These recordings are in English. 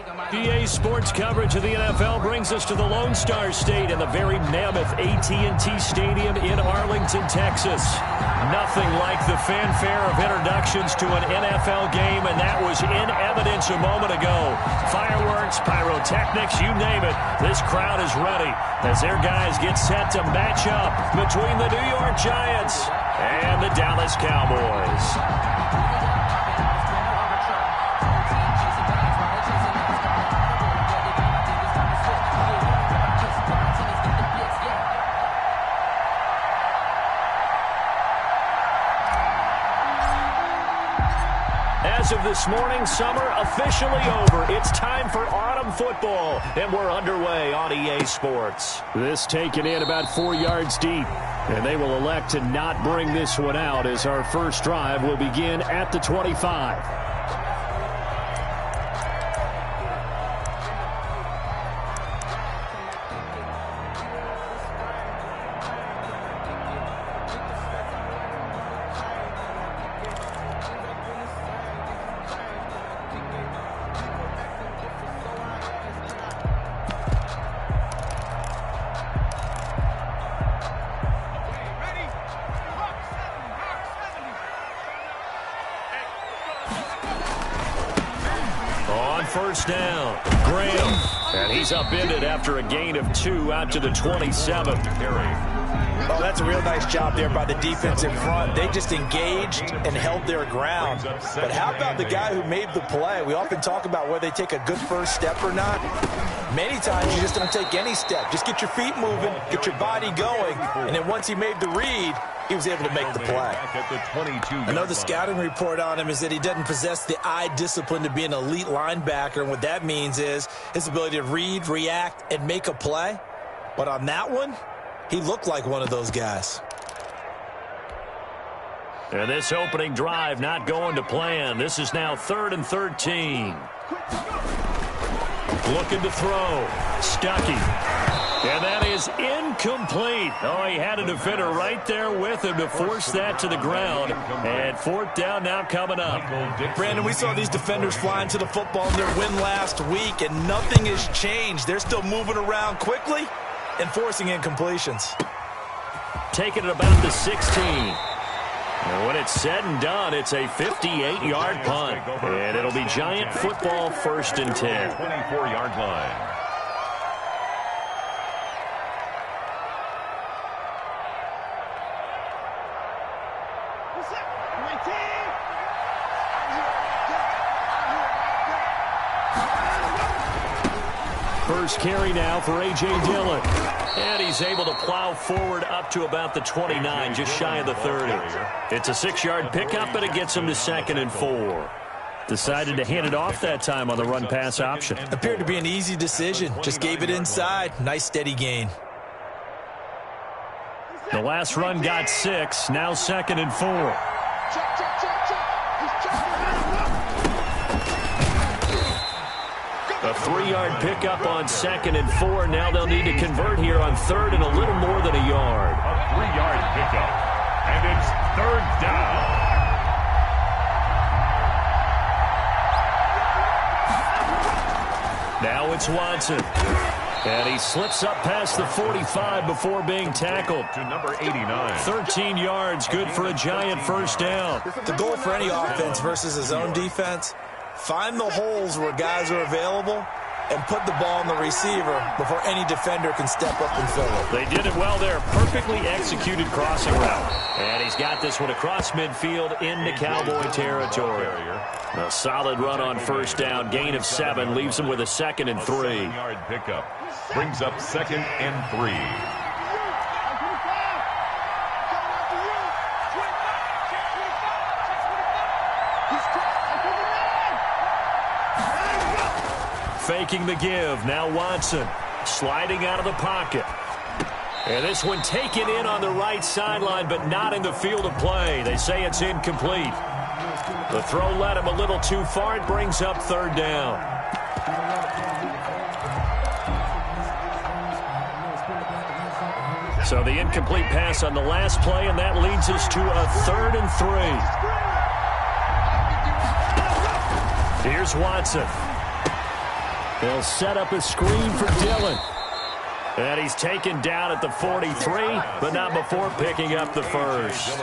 EA Sports coverage of the NFL brings us to the Lone Star State and the very mammoth AT&T Stadium in Arlington, Texas. Nothing like the fanfare of introductions to an NFL game, and that was in evidence a moment ago. Fireworks, pyrotechnics, you name it. This crowd is ready as their guys get set to match up between the New York Giants and the Dallas Cowboys. As of this morning, summer officially over. It's time for autumn football, and we're underway on EA Sports. This taken in about 4 yards deep, and they will elect to not bring this one out as our first drive will begin at the 25. First down, Graham, and he's upended after a gain of 2 out to the 27. Oh, that's a real nice job there by the defense in front. They just engaged and held their ground. But how about the guy who made the play? We often talk about whether they take a good first step or not. Many times you just don't take any step. Just get your feet moving, get your body going, and then once he made the read, he was able to make the play. I know the scouting report on him is that he doesn't possess the eye discipline to be an elite linebacker, and what that means is his ability to read, react, and make a play. But on that one, he looked like one of those guys. And this opening drive not going to plan. This is now 3rd and 13. Looking to throw. Stuckey. And that is incomplete. Oh, he had a defender right there with him to force that to the ground. And 4th down now coming up. Brandon, we saw these defenders flying to the football in their win last week, and nothing has changed. They're still moving around quickly and forcing incompletions. Taking it about the 16. And when it's said and done, it's a 58-yard punt. And it'll be Giant football 1st and 10. 24-yard line. First carry now for A.J. Dillon. And he's able to plow forward up to about the 29, just shy of the 30. It's a 6-yard pickup, but it gets him to 2nd and 4. Decided to hand it off that time on the run-pass option. Appeared to be an easy decision. Just gave it inside. Nice steady gain. The last run got 6, now 2nd and 4. A 3-yard pickup on 2nd and 4. Now they'll need to convert here on 3rd and a little more than a yard. A 3-yard pickup. And it's 3rd down. Now it's Watson. And he slips up past the 45 before being tackled. To number 89. 13 yards, good for a Giant first down. The goal for any offense versus his own defense, find the holes where guys are available and put the ball in the receiver before any defender can step up and fill it. They did it well there. Perfectly executed crossing route. And he's got this one across midfield into Cowboy territory. A solid run on first down. Gain of 7 leaves him with a 2nd and 3. 7-yard pickup. Brings up 2nd and 3. Faking the give. Now Watson sliding out of the pocket. And this one taken in on the right sideline, but not in the field of play. They say it's incomplete. The throw led him a little too far. It brings up 3rd down. So the incomplete pass on the last play, and that leads us to a 3rd and 3. Here's Watson. They'll set up a screen for Dillon. And he's taken down at the 43, but not before picking up the first.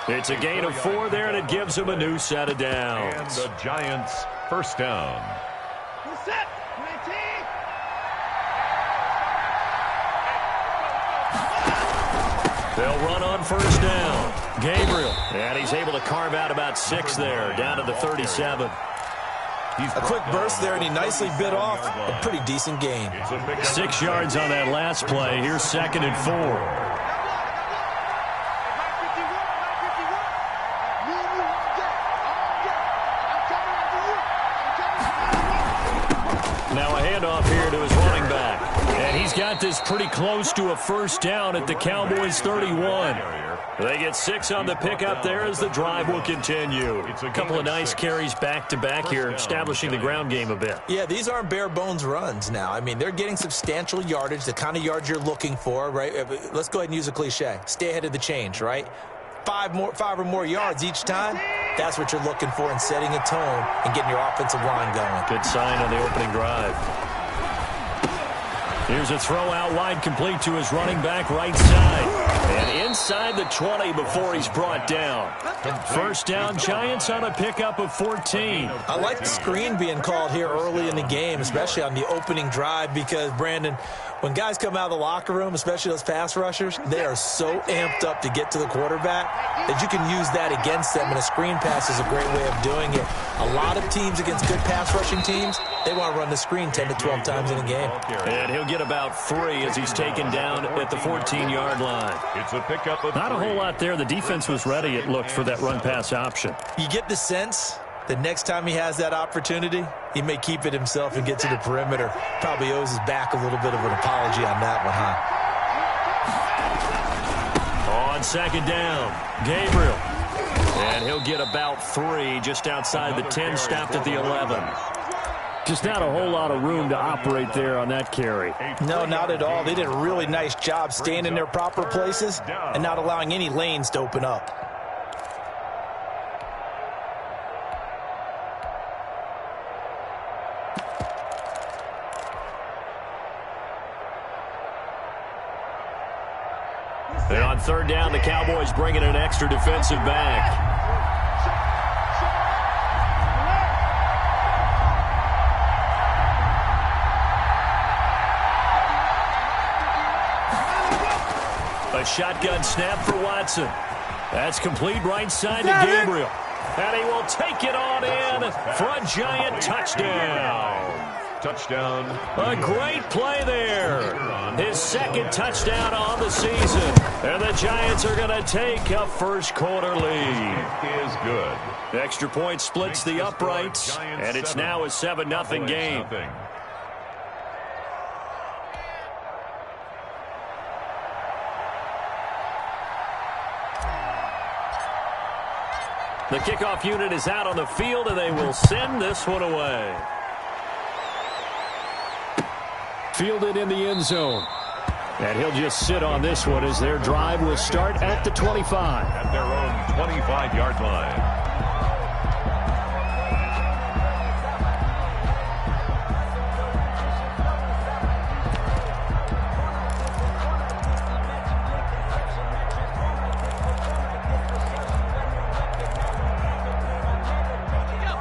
It's a gain of 4 there, and it gives him a new set of downs. And the Giants first down. They'll run on first down. Gabriel. And he's able to carve out about 6 there, down to the 37. A quick burst there, and he nicely bit off a pretty decent gain. 6 yards on that last play. Here's 2nd and 4. Now a handoff here to his running back. And he's got this pretty close to a first down at the Cowboys 31. They get 6 on the pickup there as the drive will continue. A couple of nice carries back-to-back here, establishing the ground game a bit. Yeah, these aren't bare-bones runs now. I mean, they're getting substantial yardage, the kind of yards you're looking for, right? Let's go ahead and use a cliche. Stay ahead of the change, right? 5 or more yards each time, that's what you're looking for in setting a tone and getting your offensive line going. Good sign on the opening drive. Here's a throw out wide, complete to his running back right side. And inside the 20 before he's brought down. First down, Giants on a pickup of 14. I like the screen being called here early in the game, especially on the opening drive, because, Brandon, when guys come out of the locker room, especially those pass rushers, they are so amped up to get to the quarterback that you can use that against them, and a screen pass is a great way of doing it. A lot of teams against good pass rushing teams, they want to run the screen 10 to 12 times in a game. And he'll get about 3 as he's taken down at the 14-yard line. It's a pickup of Not a whole lot there. The defense was ready, it looked, for that run-pass option. You get the sense that next time he has that opportunity, he may keep it himself and get to the perimeter. Probably owes his back a little bit of an apology on that one, huh? On second down, Gabriel. And he'll get about 3 just outside the 10, stopped at the 11. Just not a whole lot of room to operate there on that carry. No, not at all. They did a really nice job staying in their proper places and not allowing any lanes to open up. And on third down, the Cowboys bring in an extra defensive back. A shotgun snap for Watson. That's complete right side to Gabriel. And he will take it on in for a Giant touchdown. touchdown. A great play there. His 2nd touchdown on the season. And the Giants are going to take a first quarter lead. Is good. The extra point splits the uprights. And it's now a 7-0 game. The kickoff unit is out on the field, and they will send this one away. Fielded in the end zone. And he'll just sit on this one as their drive will start at the 25. At their own 25-yard line.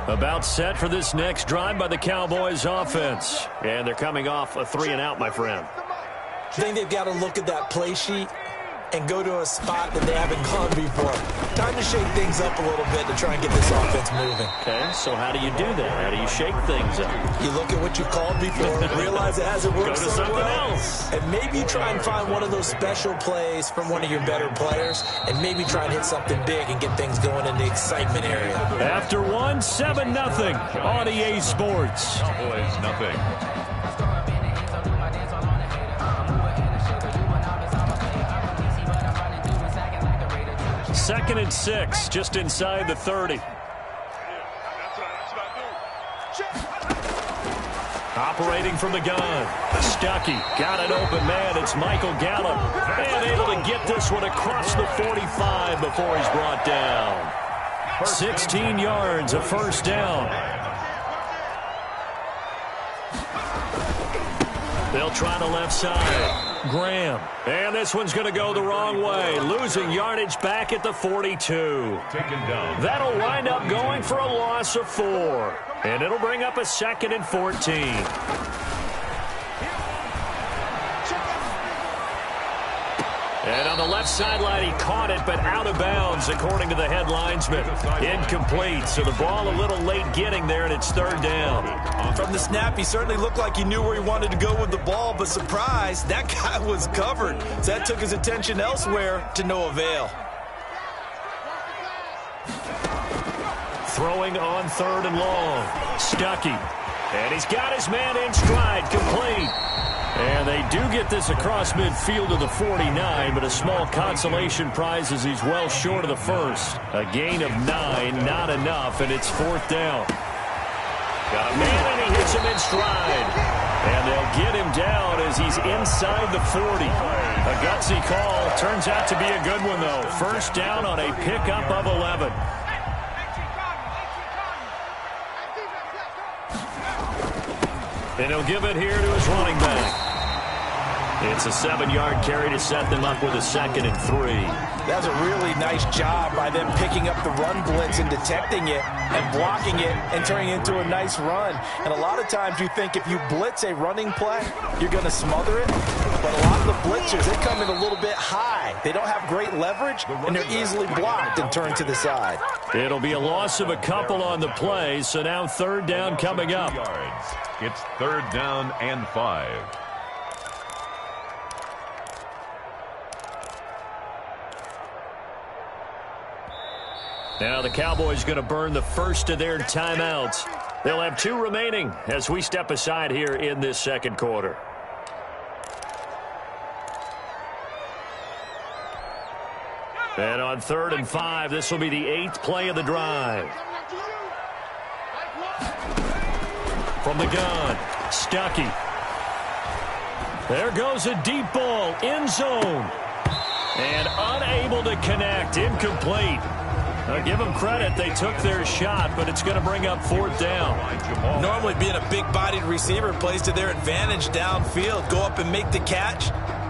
About set for this next drive by the Cowboys offense. And they're coming off a 3-and-out, my friend. I think they've got to look at that play sheet and go to a spot that they haven't gone before. Time to shake things up a little bit to try and get this offense moving. Okay, so how do you do that? How do you shake things up? You look at what you've called before, realize it hasn't worked Go to so something well, else. and maybe you try and find one of those special plays from one of your better players, and maybe try and hit something big and get things going in the excitement area. After 7-0 on EA Sports. Cowboys nothing. 2nd and 6, just inside the 30. Operating from the gun. Stuckey got an open man. It's Michael Gallup. And able to get this one across the 45 before he's brought down. 16 yards, a first down. They'll try the left side. Graham. And this one's going to go the wrong way. Losing yardage back at the 42. Taken down. That'll wind up going for a loss of 4. And it'll bring up a 2nd and 14. And on the left sideline, he caught it, but out of bounds, according to the head linesman. Incomplete, so the ball a little late getting there, and it's 3rd down. From the snap, he certainly looked like he knew where he wanted to go with the ball, but surprise, that guy was covered. So that took his attention elsewhere to no avail. Throwing on 3rd and long. Stuckey. And he's got his man in stride, complete. And they do get this across midfield to the 49, but a small consolation prize as he's well short of the first. A gain of 9, not enough, and it's 4th down. Got a man, and he hits him in stride. And they'll get him down as he's inside the 40. A gutsy call. Turns out to be a good one, though. 1st down on a pickup of 11. And he'll give it here to his running back. It's a 7-yard carry to set them up with a 2nd and 3. That was a really nice job by them picking up the run blitz and detecting it and blocking it and turning it into a nice run. And a lot of times you think if you blitz a running play, you're going to smother it. But a lot of the blitzers, they come in a little bit high. They don't have great leverage, and they're easily blocked and turned to the side. It'll be a loss of a couple on the play, so now 3rd down coming up. It's 3rd down and 5. Now the Cowboys going to burn the first of their timeouts. They'll have 2 remaining as we step aside here in this 2nd quarter. And on 3rd and 5, this will be the 8th play of the drive. From the gun, Stuckey. There goes a deep ball, end zone. And unable to connect, incomplete. Now give them credit, they took their shot, but it's going to bring up 4th down. Normally being a big-bodied receiver plays to their advantage downfield. Go up and make the catch,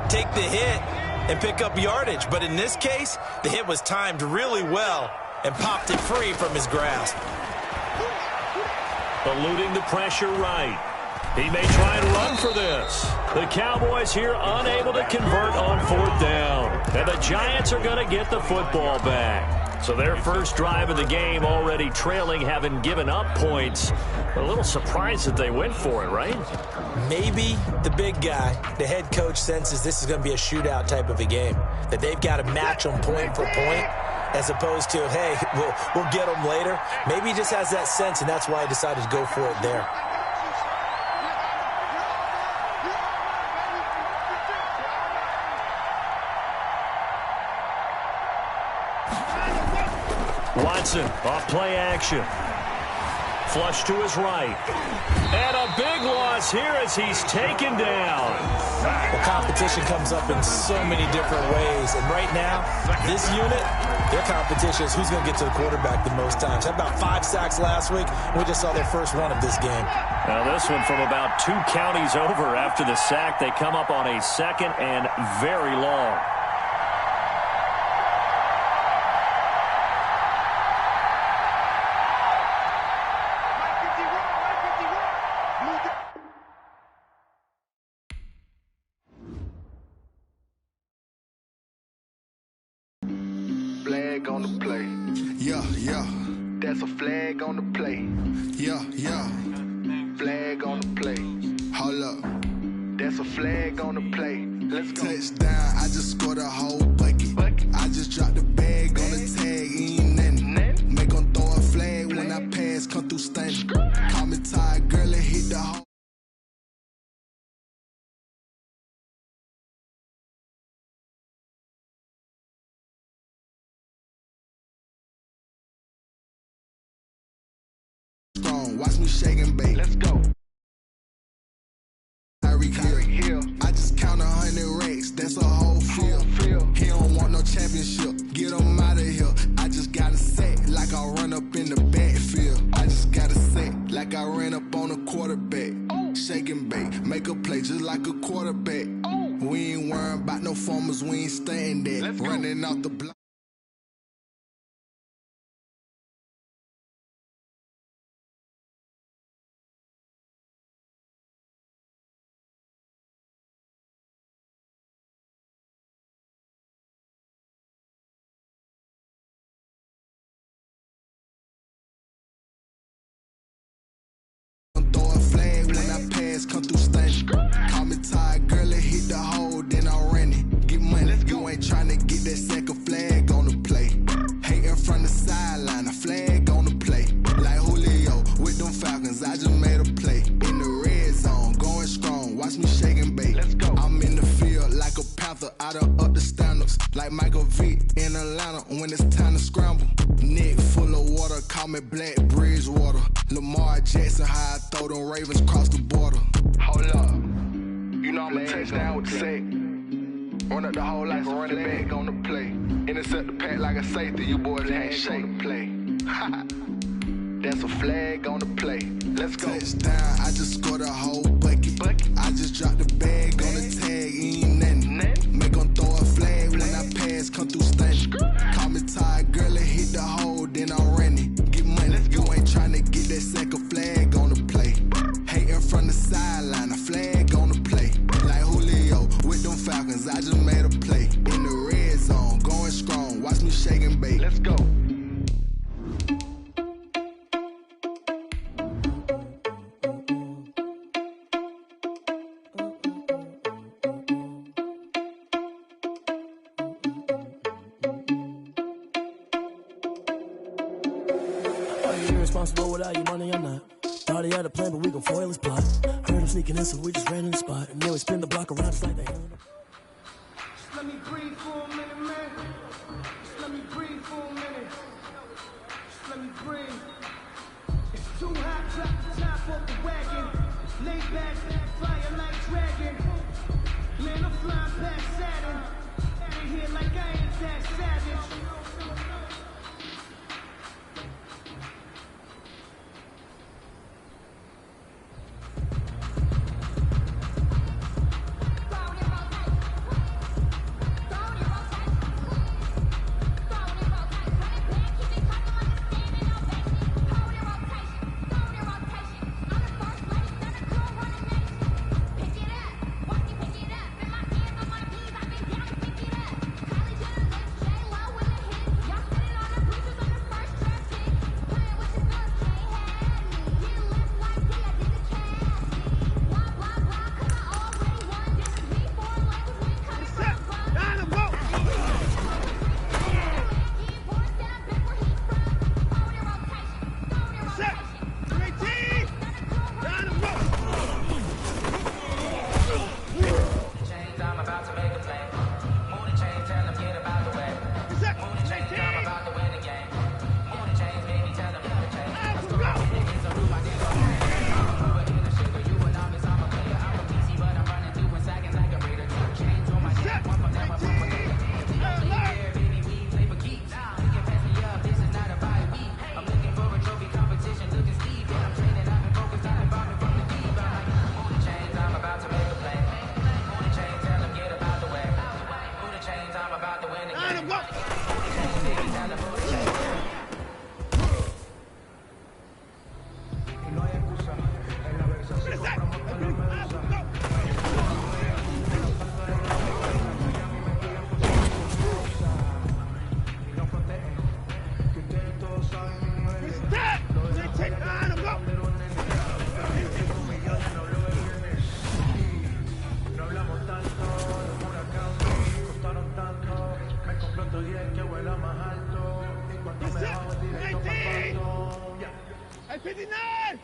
take the hit, and pick up yardage. But in this case, the hit was timed really well and popped it free from his grasp. Eluding the pressure right. He may try and run for this. The Cowboys here unable to convert on 4th down. And the Giants are going to get the football back. So their first drive of the game already trailing, having given up points. A little surprised that they went for it, right? Maybe the big guy, the head coach, senses this is going to be a shootout type of a game. That they've got to match them point for point as opposed to, hey, we'll get them later. Maybe he just has that sense, and that's why he decided to go for it there. Watson off play action. Flush to his right. And a big loss here as he's taken down. The competition comes up in so many different ways. And right now, this unit, their competition is who's going to get to the quarterback the most times. Had about 5 sacks last week. We just saw their first one of this game. Now this one from about 2 counties over after the sack. They come up on a 2nd and very long. Flag on the play. Yeah, yeah. That's a flag on the play. Yeah, yeah. Flag on the play. Hold up. That's a flag on the play. Let's go. Touchdown, I just scored a whole bucket. I just dropped the bag on the tag, ain't nothing. Make them throw a flag when I pass, come through stunning. Call me tired, girl, and hit the hole. Watch me shake and bake. Let's go. Tyreek Hill. I just count 100 racks. That's a whole field. He don't want no championship. Get him out of here. I just gotta say, like I run up in the backfield. I just gotta say, like I ran up on a quarterback. shake and bake. Make a play just like a quarterback. We ain't worrying about no formers, we ain't staying there. Running out the block. Throw a flag when I pass, come through stunning. Call me tired, girl, it hit the hole, then I ran it. Get money, you ain't tryna get that second flag on the play. Hating from the sideline, a flag on the play. Like Julio with them Falcons, I just made a play. In the red zone, going strong, watch me shake and bake. I'm in the field like a panther, I done up the standards. Like Michael Vick in Atlanta when it's time to scramble. Neck full of water, call me Black Bridgewater. Lamar Jackson, how I throw them Ravens cross the border. Hold up. You know I'm a touchdown with the sack. Run up the hole like a running back on the play. Intercept the pack like a safety. You boys can't shake the play. That's a flag on the play. Let's go. Touchdown, I just scored a whole bucket. I just dropped the bag on the tag, ain't nothing. Make 'em throw a flag when I pass, come through stunning. Call me tired, girl, it hit the hole, then I ran it. Get money, you ain't tryna get that second flag on the play. Hating from the sideline, a flag on the play. Like Julio with them Falcons, I just made a play. In the red zone, going strong, watch me shake and bake. Let's go. Are you irresponsible without your money or not? Thought he had a plan, but we gon' foil his plot. Heard him sneaking in, so we just ran in the spot. And then we spin the block around just like they handle. Just let me breathe for a minute, man. Just let me breathe for a minute. Just let me breathe. It's too hot, drop the top off the wagon. Lay back, fire like dragon. Man, I'm flying past Saturn. Out of here like I ain't that savage. ¡Ay, 59!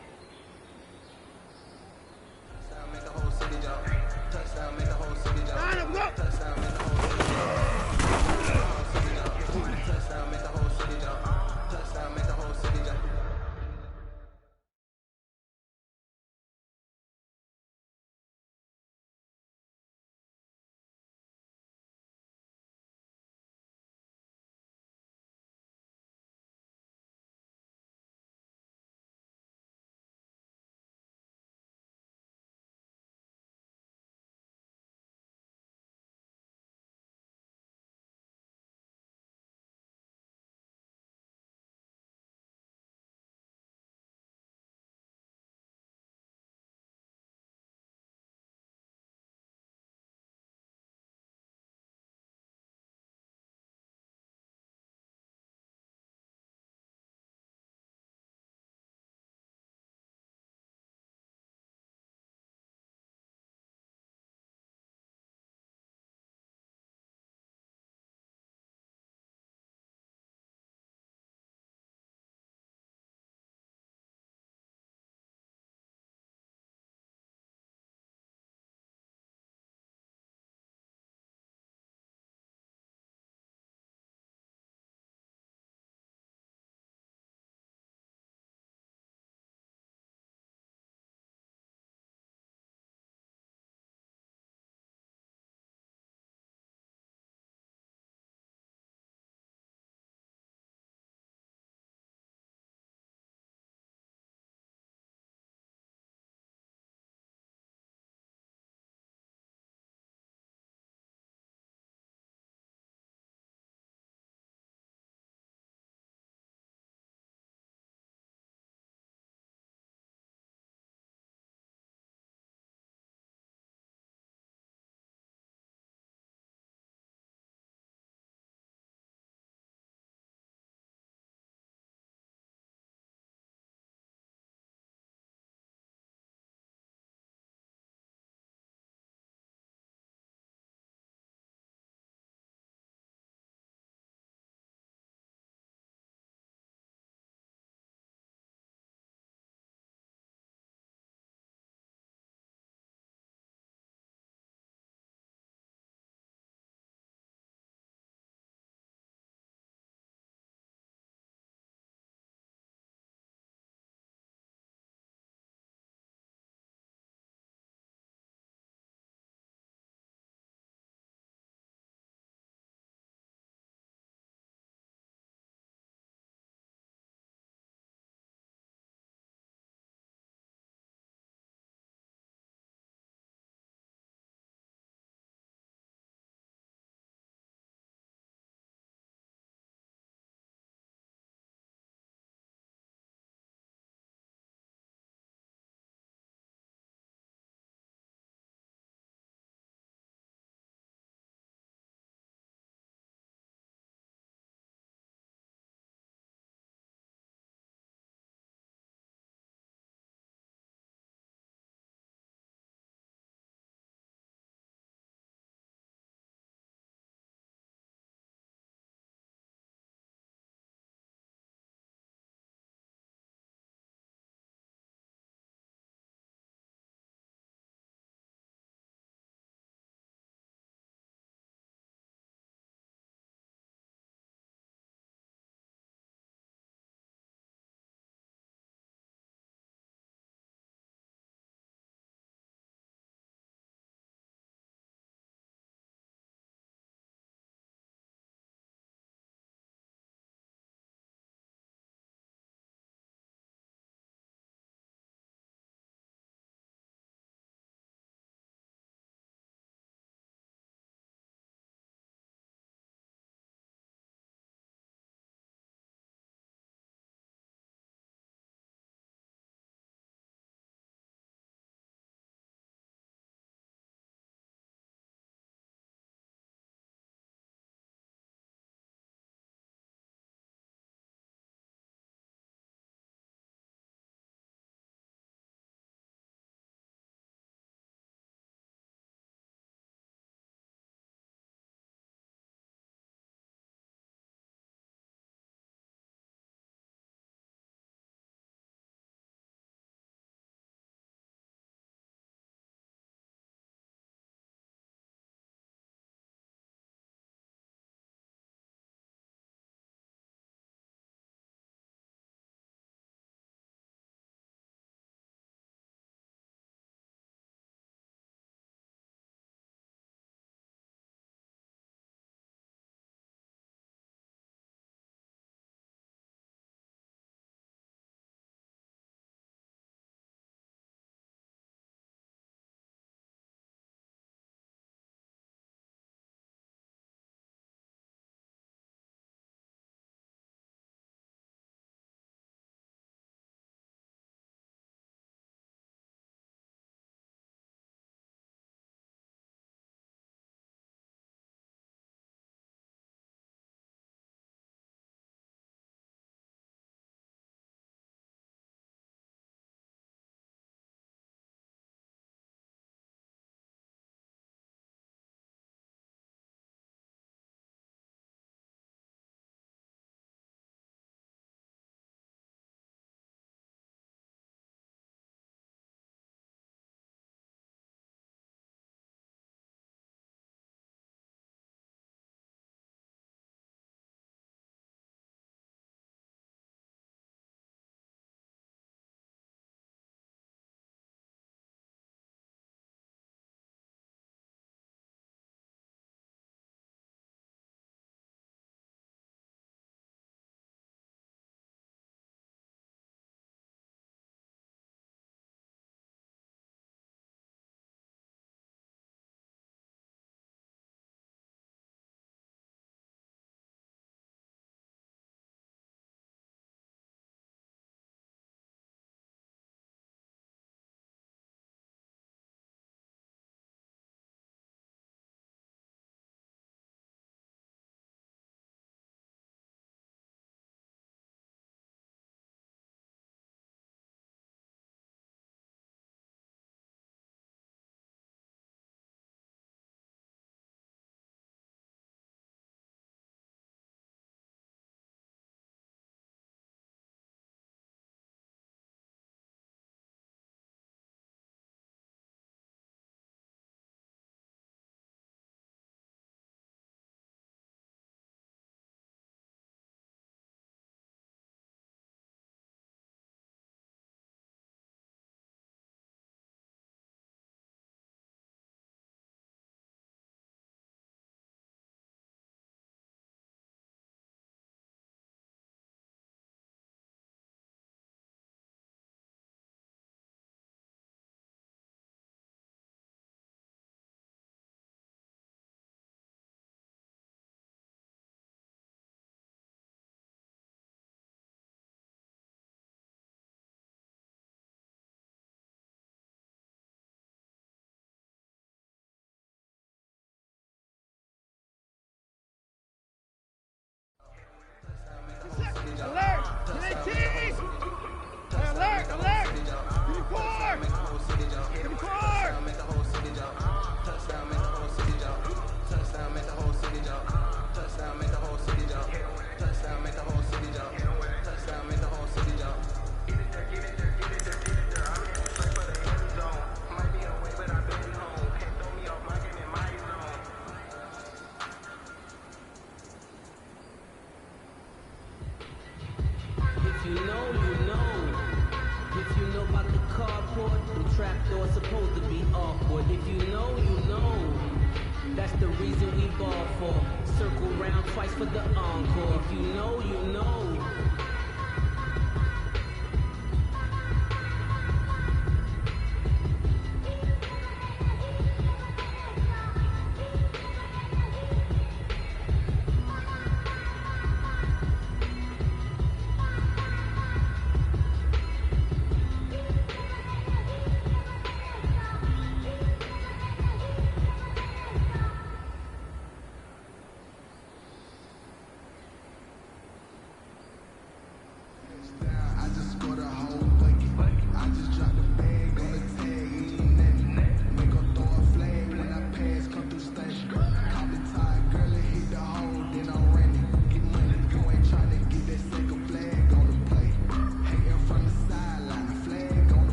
the reason we ball for. Circle round twice for the encore. If you know, you know.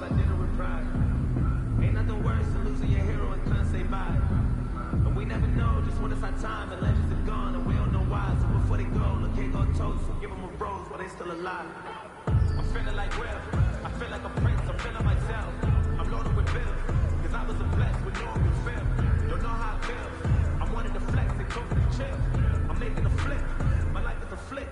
I did it with pride. Ain't nothing worse than losing your hero and couldn't say bye. And we never know just when it's our time, and legends are gone, and we don't know why. So before they go, look, here go toast, so give them a rose while they still alive. I'm feeling like Will, I feel like a prince, I'm feeling myself. I'm loaded with bills, cause I was a blessed with no one feel. Don't know how it feels, I'm wanting to flex, they told me to chill. I'm making a flip, my life is a flick.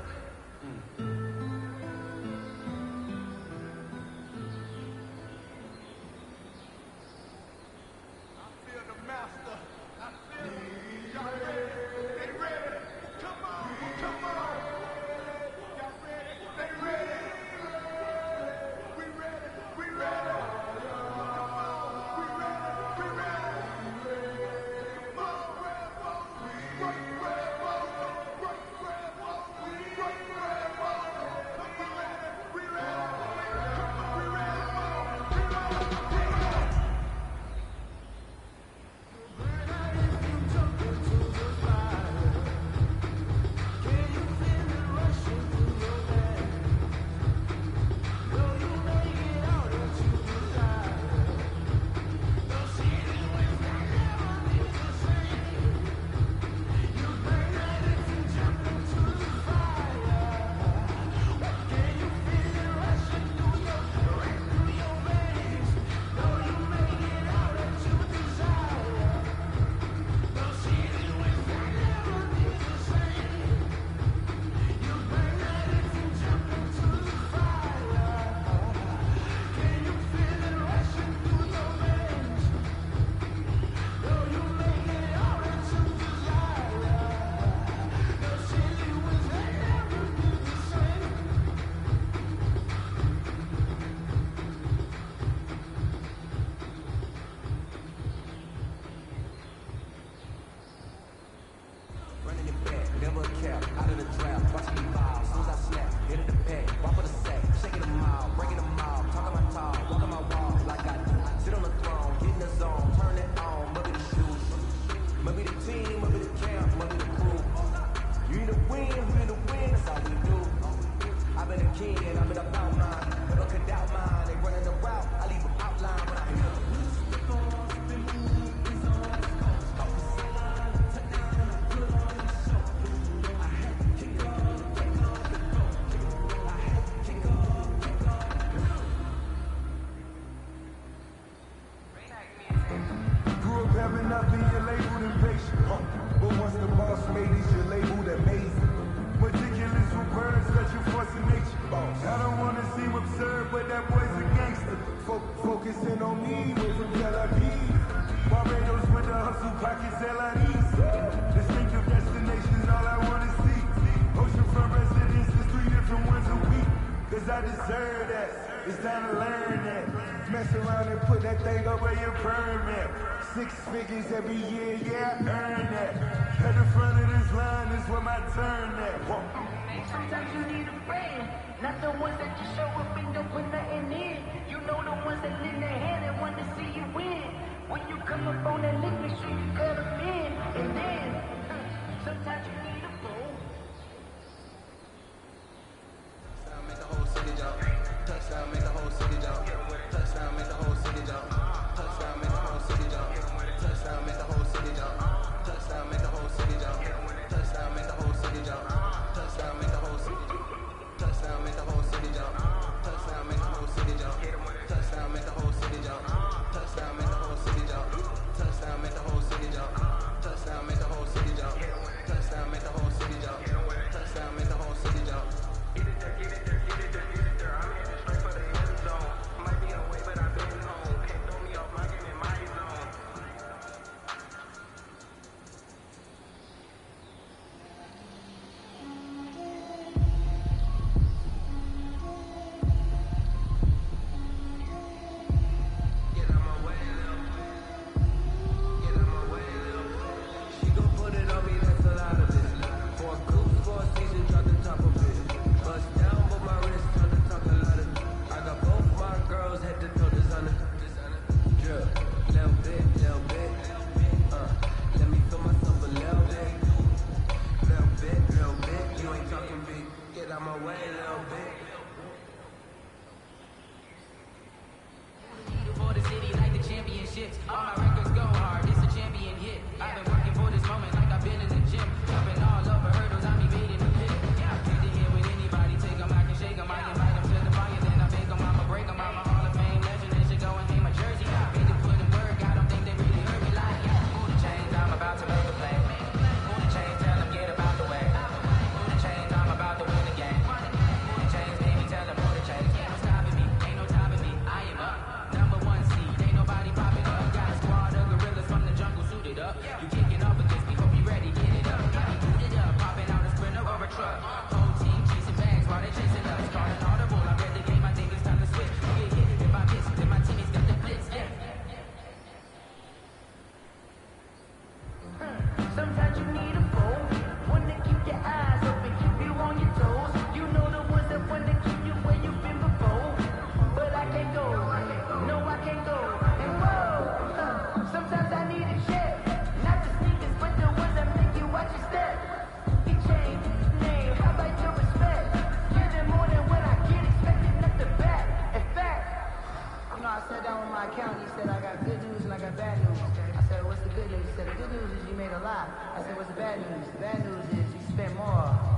Touchdown, make the whole city jump. news. Bad news is you spent more.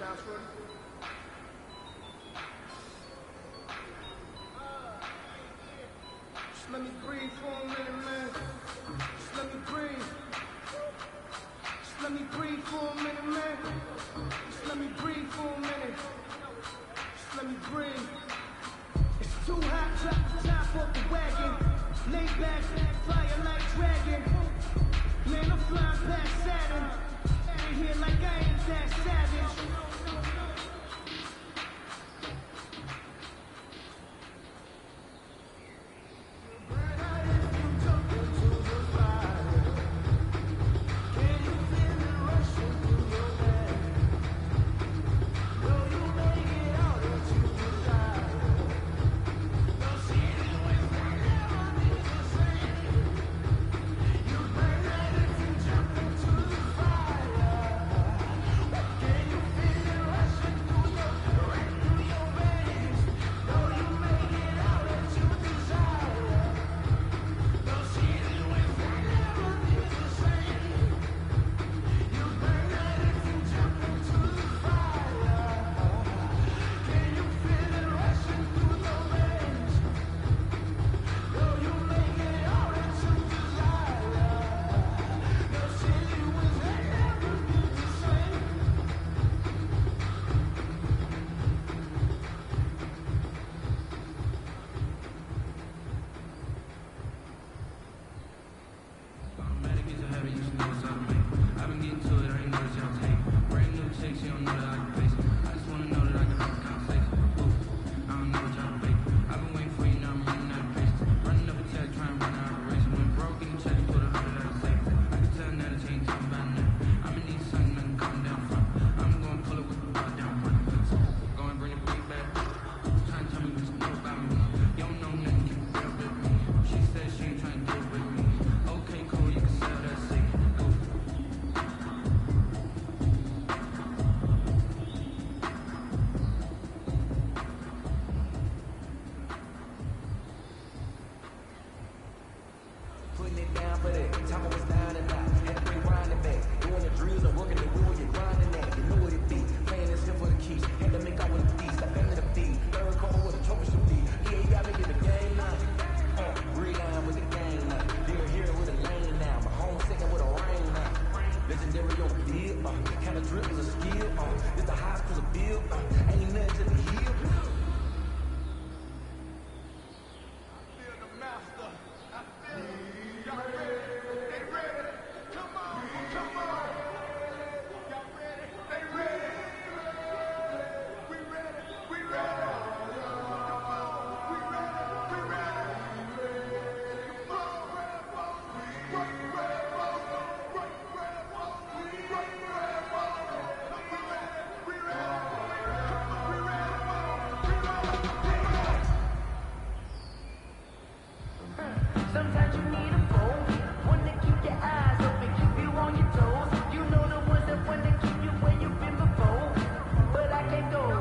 Sounds good. Just let me breathe for a minute, man. Just let me breathe. Just let me breathe for a minute, man. Just let me breathe for a minute. Just let me breathe. It's too hot, drop the top off the wagon. Lay back, fire like dragon. Man, I'm flying past Saturn. Out of here like I ain't that savage. Sometimes you need a phone, one to keep your eyes open, keep you on your toes. You know the ones that want to keep you where you've been before. But I can't go,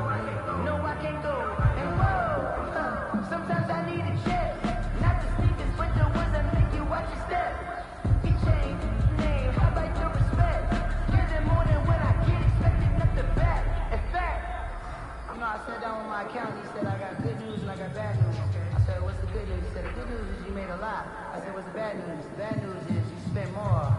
no I can't go. And whoa, sometimes I need a check. Not the sneakers, but the ones that make you watch your step. You change name, how about your respect? Give them more than what I get, expecting nothing back. In fact, you know, I sat down with my accountant, he said I got good news and I got bad news. I said, what's the good news? He said, the good news is you made a lot. I said, what's the bad news? The bad news is you spent more.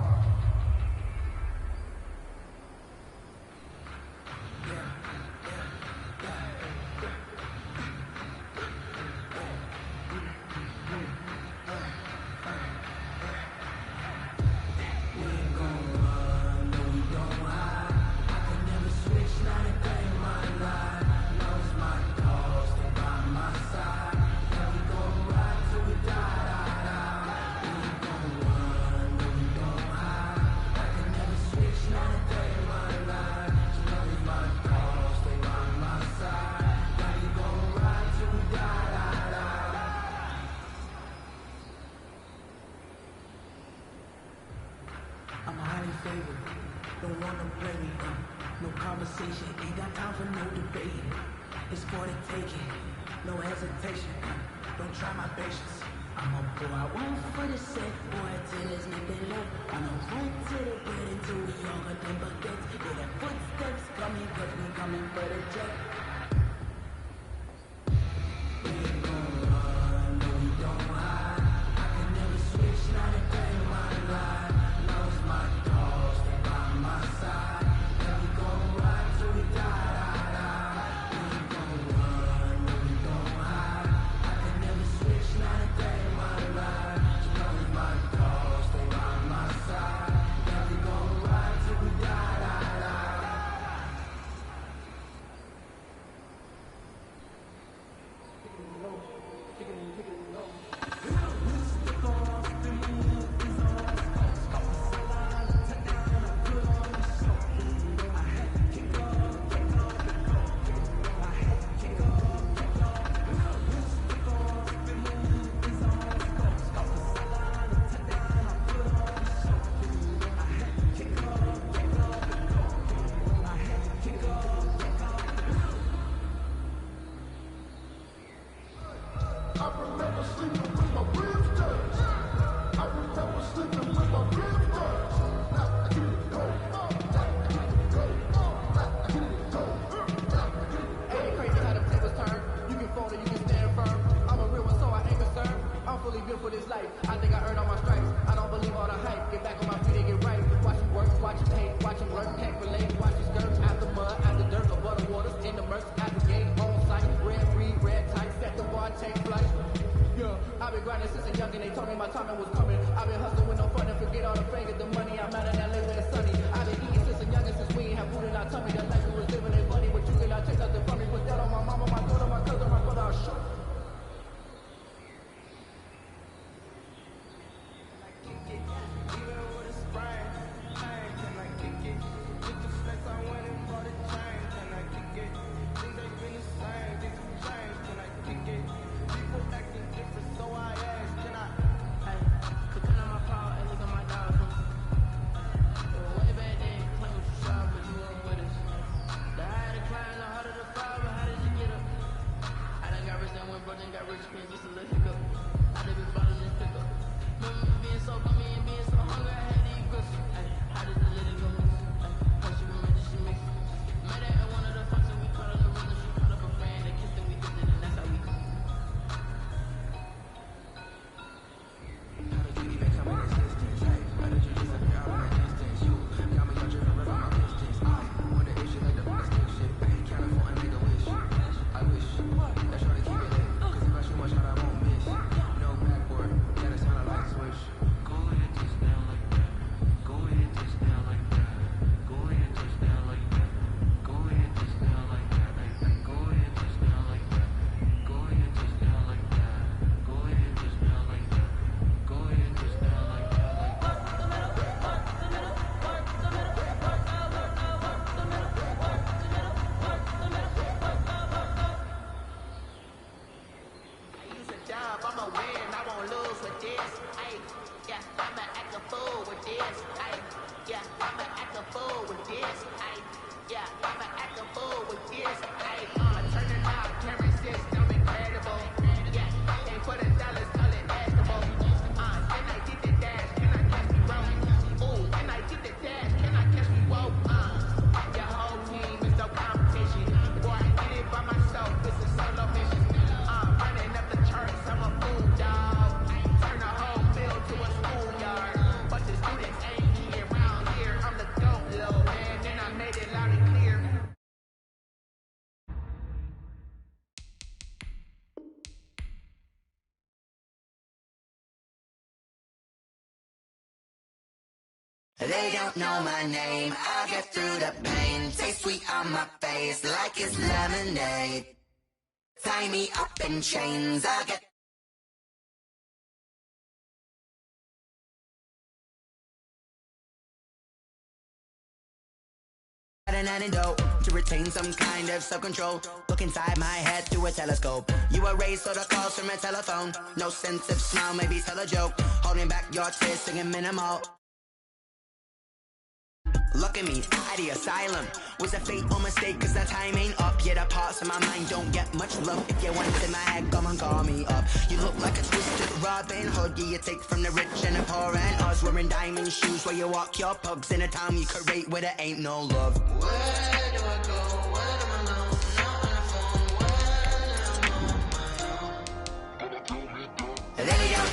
I'm highly favored, don't wanna play me, no conversation, ain't got time for no debate. It's for the taking, no hesitation, don't try my patience. I'm a boy, I won't for the set, boy, till there's nothing left. I'm a right to the bread until we all got them baguettes. Yeah, the footsteps coming, cause we come running for the check. They don't know my name, I'll get through the pain. Taste sweet on my face like it's lemonade. Tie me up in chains, I'll get an antidote to retain some kind of self-control. Look inside my head through a telescope. You erase all the calls from a telephone. No sense of smile, maybe tell a joke. Holding back your tears, singing minimal. Look at me, at the asylum. Was a fatal mistake, cause the time ain't up. Yet the parts of my mind don't get much love. If you want it in my head, come and call me up. You look like a twisted Robin Hood. Yeah, you take from the rich and the poor and us. Wearing diamond shoes where you walk your pugs in a town you create where there ain't no love. Where do I go? Where do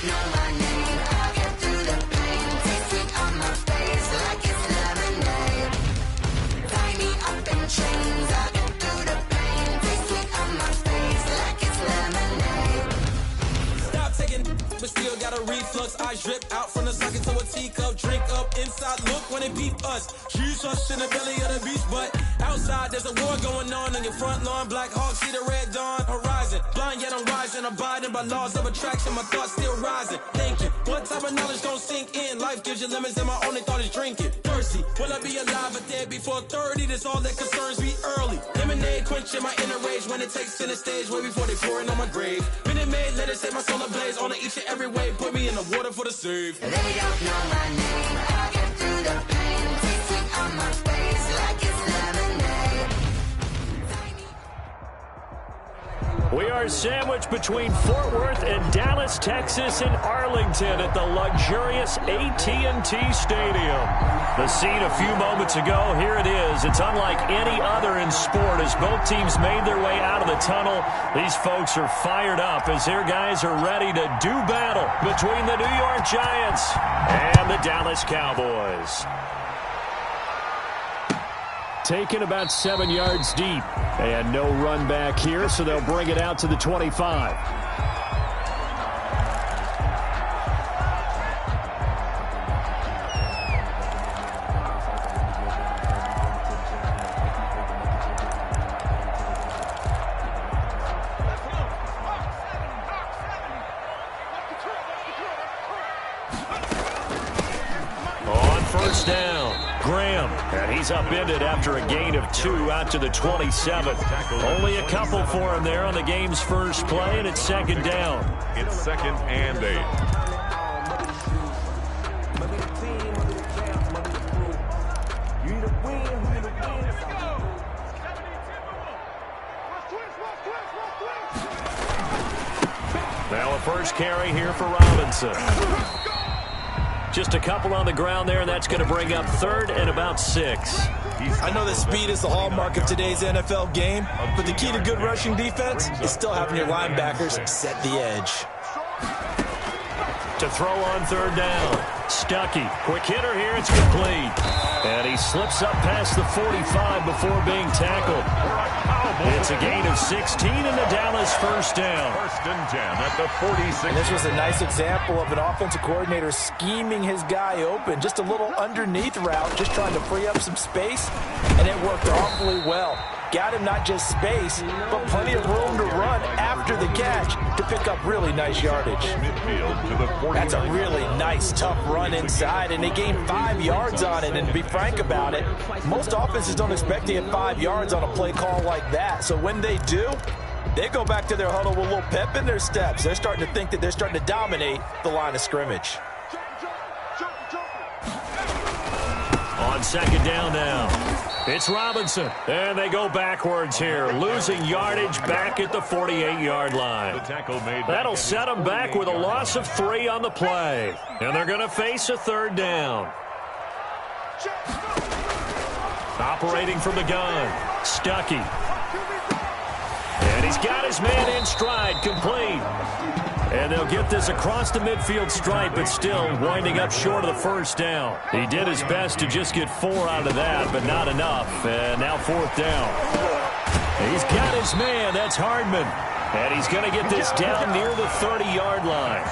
don't know my name, I'll get through the pain. Taste sweet on my face like it's lemonade. Tie me up in chains, I'll get through the pain. Taste sweet on my face like it's lemonade. Stop taking, but still got a reflux. I drip out from the socket to a teacup. Drink up inside, look when it beat us. Shoes us in the belly of the beach, but outside there's a war going on your front lawn. Black Hawk, see the red dawn horizon. Blind yet I'm rising, abiding by laws of attraction. My thoughts still rising. Thinking, what type of knowledge don't sink in? Life gives you limits, and my only thought is drinking. Thirsty, will I be alive or dead before 30? That's all that concerns me early. Lemonade quenching my inner rage when it takes center stage, way before they pour it on my grave. Minute Maid, let it set my soul ablaze. On each and every way, put me in the water for the save. They don't know my name, I'll get through the pain. Taste sweet on my face like it's lemonade. We are sandwiched between Fort Worth and Dallas, Texas, and Arlington at the luxurious AT&T Stadium. The scene a few moments ago, here it is. It's unlike any other in sport as both teams made their way out of the tunnel. These folks are fired up as their guys are ready to do battle between the New York Giants and the Dallas Cowboys. Taken about 7 yards deep. And no run back here, so they'll bring it out to the 25. On first down, Graham, and he's upended after a gain of 2 out to the 27. Only a couple for him there on the game's first play, and it's second down. It's 2nd and 8. Now a first carry here for Robinson. Just a couple on the ground there, and that's going to bring up 3rd and about 6. I know that speed is the hallmark of today's NFL game, but the key to good rushing defense is still having your linebackers set the edge. To throw on 3rd down, Stuckey. Quick hitter here, it's complete. And he slips up past the 45 before being tackled. It's a gain of 16 and the Dallas first down. 1st and 10 at the 46. And this was a nice example of an offensive coordinator scheming his guy open. Just a little underneath route, just trying to free up some space, and it worked awfully well. Got him not just space, but plenty of room to run after the catch to pick up really nice yardage. Midfield to the 40. That's a really nice, tough run inside, and they gained 5 yards on it. And to be frank about it, most offenses don't expect to get 5 yards on a play call like that. So when they do, they go back to their huddle with a little pep in their steps. They're starting to think that they're starting to dominate the line of scrimmage. On second down now, it's Robinson. And they go backwards here, losing yardage back at the 48-yard line. The tackle made. That'll set them back with a loss of 3 on the play. And they're going to face a 3rd down. Operating from the gun, Stuckey. And he's got his man in stride, complete. And they'll get this across the midfield stripe, but still winding up short of the first down. He did his best to just get 4 out of that, but not enough. And now 4th down. He's got his man. That's Hardman. And he's going to get this down near the 30-yard line.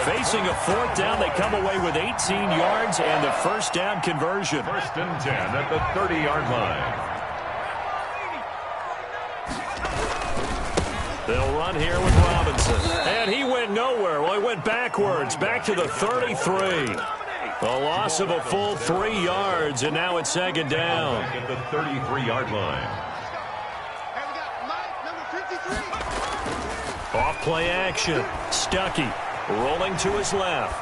Facing a 4th down, they come away with 18 yards and the first down conversion. 1st and 10 at the 30-yard line. They'll run here with Robinson. And he went nowhere. Well, he went backwards, back to the 33. A loss of a full 3 yards, and now it's second down. At the 33-yard line. Off play action. Stuckey rolling to his left.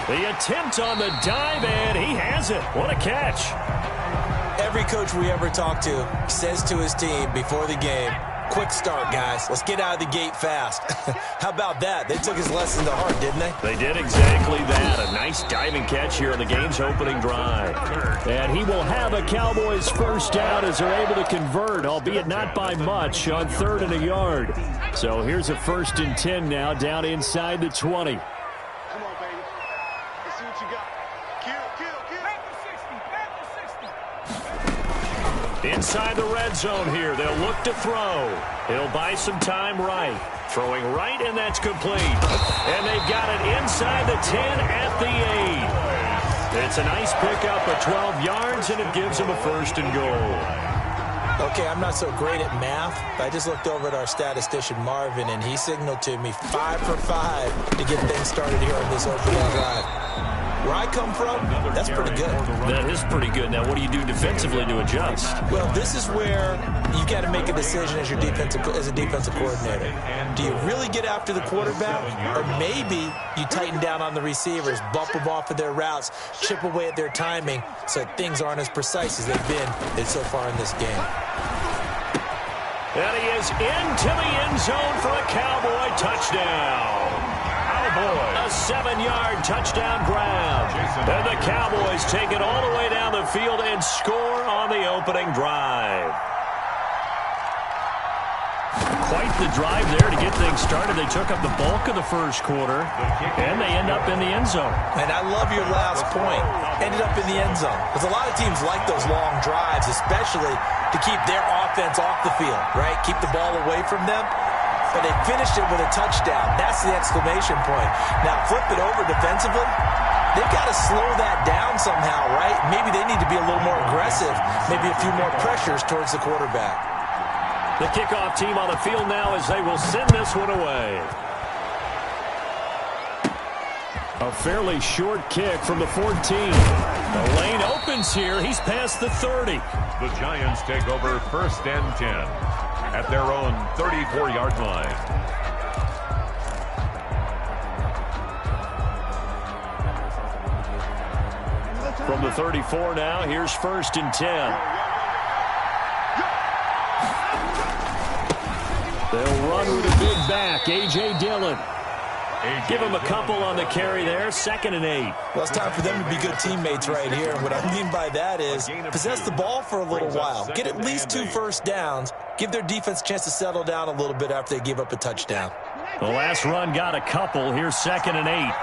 The attempt on the dive, and he has it. What a catch. Every coach we ever talk to says to his team before the game, quick start, guys. Let's get out of the gate fast. How about that? They took his lesson to heart, didn't they? They did exactly that. A A nice diving catch here on the game's opening drive. And he will have a Cowboys first down as they're able to convert, albeit not by much, on 3rd and a yard. So here's a 1st and 10 now, down inside the 20. Come on, baby. Let's see what you got. Kill. Inside the red zone here. They'll look to throw. He'll buy some time right. Throwing right, and that's complete. And they've got it inside the 10 at the 8. It's a nice pickup of 12 yards, and it gives them a 1st and goal. Okay, I'm not so great at math, but I just looked over at our statistician, Marvin, and he signaled to me 5 for 5 to get things started here on this opening drive. Where I come from, that's pretty good. That is pretty good. Now, what do you do defensively to adjust? Well, this is where you got to make a decision as a defensive coordinator. Do you really get after the quarterback, or maybe you tighten down on the receivers, bump them off of their routes, chip away at their timing so things aren't as precise as they've been so far in this game? And he is into the end zone for a Cowboy touchdown. A 7-yard touchdown grab. And the Cowboys take it all the way down the field and score on the opening drive. Quite the drive there to get things started. They took up the bulk of the first quarter, and they end up in the end zone. And I love your last point. Ended up in the end zone. Because a lot of teams like those long drives, especially to keep their offense off the field, right? Keep the ball away from them. But they finished it with a touchdown. That's the exclamation point. Now, flip it over defensively. They've got to slow that down somehow, right? Maybe they need to be a little more aggressive. Maybe a few more pressures towards the quarterback. The kickoff team on the field now as they will send this one away. A fairly short kick from the 14. The lane opens here. He's past the 30. The Giants take over 1st and 10 at their own 34-yard line. From the 34 now, here's 1st and 10. They'll run with a big back, A.J. Dillon. Give him a couple on the carry there, 2nd and 8. Well, it's time for them to be good teammates right here. And what I mean by that is possess the ball for a little while. Get at least 2 first downs. Give their defense a chance to settle down a little bit after they give up a touchdown. The last run got a couple. Here's 2nd and 8.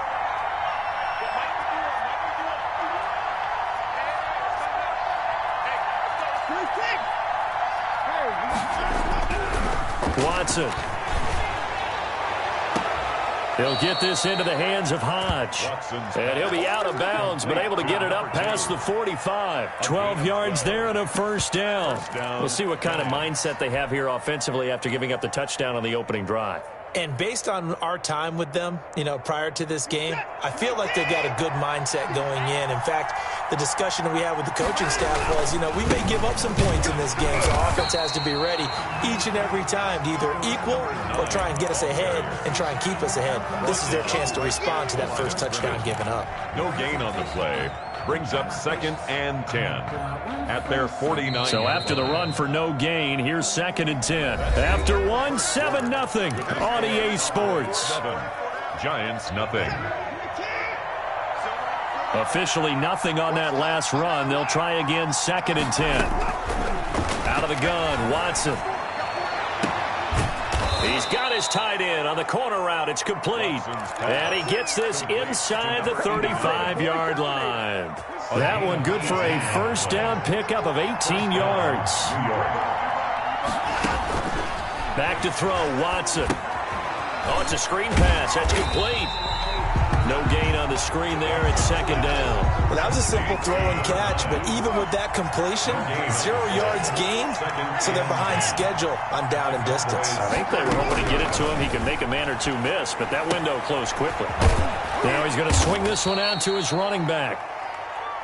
Watson. He'll get this into the hands of Hodge. And he'll be out of bounds, but able to get it up past the 45. 12 yards there and a 1st down. We'll see what kind of mindset they have here offensively after giving up the touchdown on the opening drive. And based on our time with them, prior to this game, I feel like they've got a good mindset going in. In fact, the discussion that we had with the coaching staff was, we may give up some points in this game, so our offense has to be ready each and every time to either equal or try and get us ahead and try and keep us ahead. This is their chance to respond to that first touchdown given up. No gain on the play. Brings up 2nd and 10 at their 49. So after the run for no gain, here's 2nd and 10. After one, 7-0 on EA Sports. 7. Giants nothing. Officially nothing on that last run. They'll try again, 2nd and 10. Out of the gun, Watson. He's got his tight end on the corner route. It's complete. And he gets this inside the 35-yard line. That one good for a 1st down pickup of 18 yards. Back to throw, Watson. Oh, it's a screen pass. That's complete. No gain on the screen there. It's 2nd down. Well, that was a simple throw and catch, but even with that completion, 0 yards gained, so they're behind schedule on down and distance. I think they were hoping to get it to him. He could make a man or two miss, but that window closed quickly. Now he's going to swing this one out to his running back.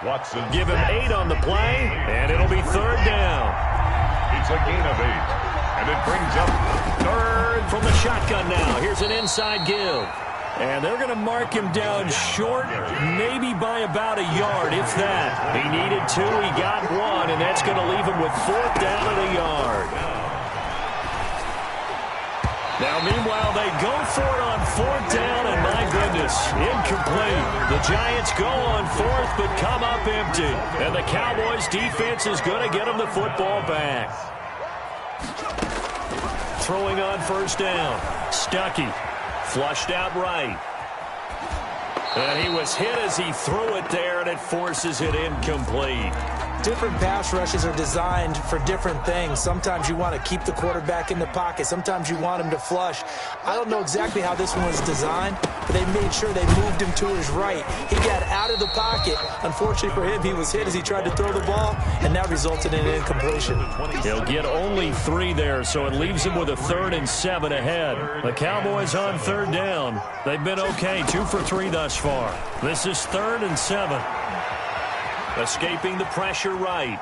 Watson. Give him 8 on the play, and it'll be 3rd down. It's a gain of 8, and it brings up 3rd from the shotgun now. Here's an inside give. And they're going to mark him down short, maybe by about a yard, if that. He needed 2, he got 1, and that's going to leave him with 4th down and a yard. Now, meanwhile, they go for it on 4th down, and my goodness, incomplete. The Giants go on 4th, but come up empty. And the Cowboys' defense is going to get them the football back. Throwing on 1st down. Stuckey, flushed out right. And he was hit as he threw it there, and it forces it incomplete. Different pass rushes are designed for different things. Sometimes you want to keep the quarterback in the pocket. Sometimes you want him to flush. I don't know exactly how this one was designed, but they made sure they moved him to his right. He got out of the pocket. Unfortunately for him, he was hit as he tried to throw the ball, and that resulted in an incompletion. He'll get only 3 there, so it leaves him with a 3rd and 7 ahead. The Cowboys on 3rd down. They've been okay, 2 for 3 thus far. This is 3rd and 7. Escaping the pressure right.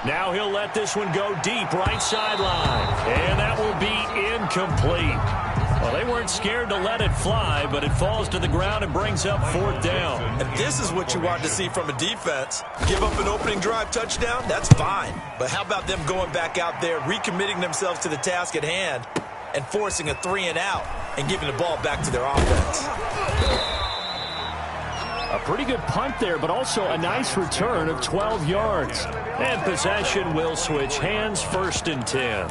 Now he'll let this one go deep, right sideline. And that will be incomplete. Well, they weren't scared to let it fly, but it falls to the ground and brings up 4th down. And this is what you want to see from a defense. Give up an opening drive touchdown, that's fine. But how about them going back out there, recommitting themselves to the task at hand, and forcing a 3-and-out and giving the ball back to their offense? A pretty good punt there, but also a nice return of 12 yards. And possession will switch hands, 1st and 10.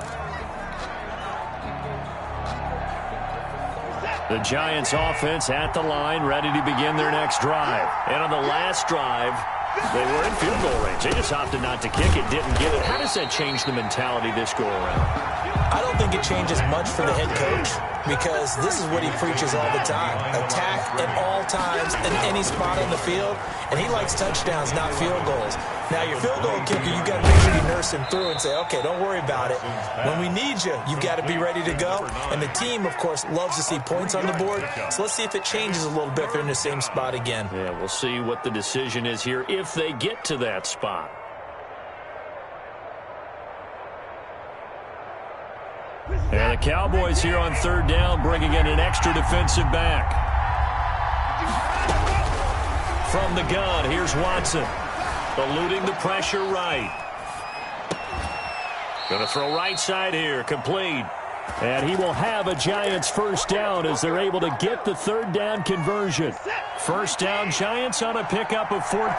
The Giants offense at the line, ready to begin their next drive. And on the last drive, they were in field goal range. They just opted not to kick it, didn't get it. How does that change the mentality this go around? I don't think it changes much for the head coach, because this is what he preaches all the time. Attack at all times in any spot on the field, and he likes touchdowns, not field goals. Now, your field goal kicker, you got to make sure you nurse him through and say, okay, don't worry about it. When we need you, you've got to be ready to go. And the team, of course, loves to see points on the board. So let's see if it changes a little bit if they're in the same spot again. Yeah, we'll see what the decision is here if they get to that spot. And the Cowboys here on 3rd down, bringing in an extra defensive back. From the gun, here's Watson. Eluding the pressure right. Going to throw right side here, complete. And he will have a Giants 1st down as they're able to get the 3rd down conversion. 1st down, Giants on a pickup of 14.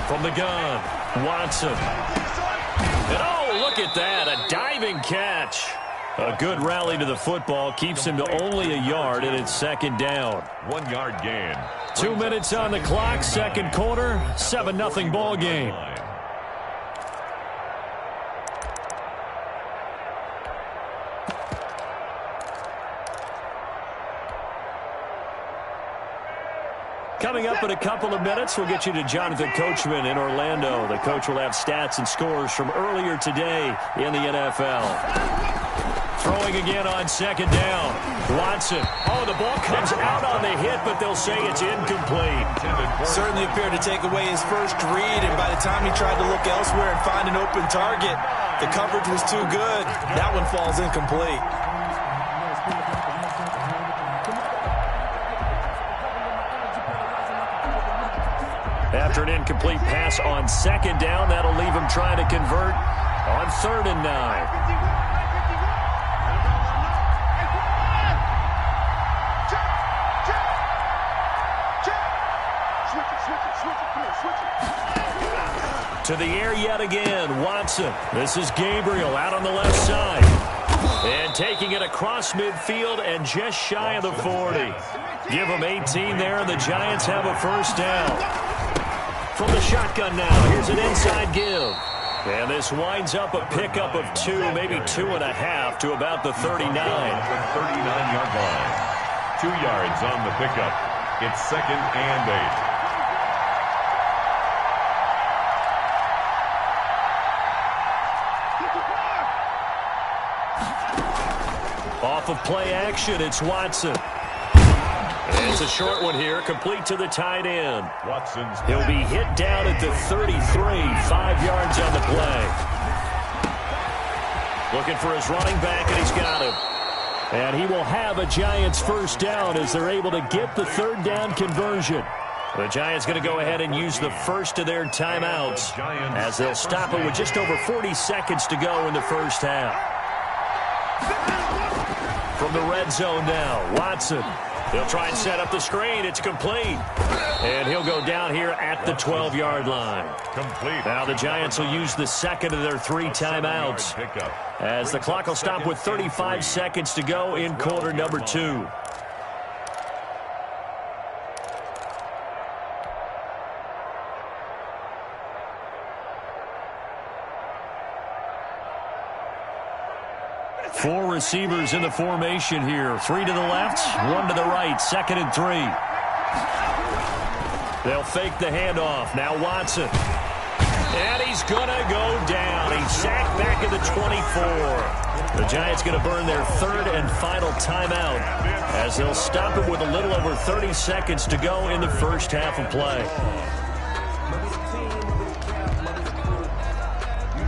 From the gun, Watson. And oh, look at that, a diving catch. A good rally to the football keeps him to only a yard, and it's 2nd down. 1 yard gain. 2 minutes on the clock, 2nd quarter, 7-0 ball game. Coming up in a couple of minutes, we'll get you to Jonathan Coachman in Orlando. The coach will have stats and scores from earlier today in the NFL. Throwing again on 2nd down. Watson. Oh, the ball comes out on the hit, but they'll say it's incomplete. Certainly appeared to take away his first read, and by the time he tried to look elsewhere and find an open target, the coverage was too good. That one falls incomplete. After an incomplete pass on 2nd down, that'll leave him trying to convert on 3rd and 9. To the air yet again, Watson. This is Gabriel out on the left side. And taking it across midfield and just shy of the 40. Give them 18 there, and the Giants have a 1st down. From the shotgun now, here's an inside give. And this winds up a pickup of 2, maybe 2.5 to about the 39. 39-yard line. 2 yards on the pickup. It's 2nd and 8. Off of play action, it's Watson. It's a short one here, complete to the tight end. Watson's. He'll be hit down at the 33, 5 yards on the play. Looking for his running back, and he's got him. And he will have a Giants 1st down as they're able to get the 3rd down conversion. The Giants going to go ahead and use the first of their timeouts as they'll stop it with just over 40 seconds to go in the first half. From the red zone now, Watson. He'll try and set up the screen. It's complete. And he'll go down here at the 12-yard line. Complete. Now the Giants will use the second of their 3 timeouts as the clock will stop with 35 seconds to go in quarter number 2. Four receivers in the formation here. 3 to the left, 1 to the right. 2nd and 3. They'll fake the handoff. Now Watson. And he's going to go down. He's sacked back at the 24. The Giants going to burn their 3rd and final timeout as they'll stop it with a little over 30 seconds to go in the first half of play.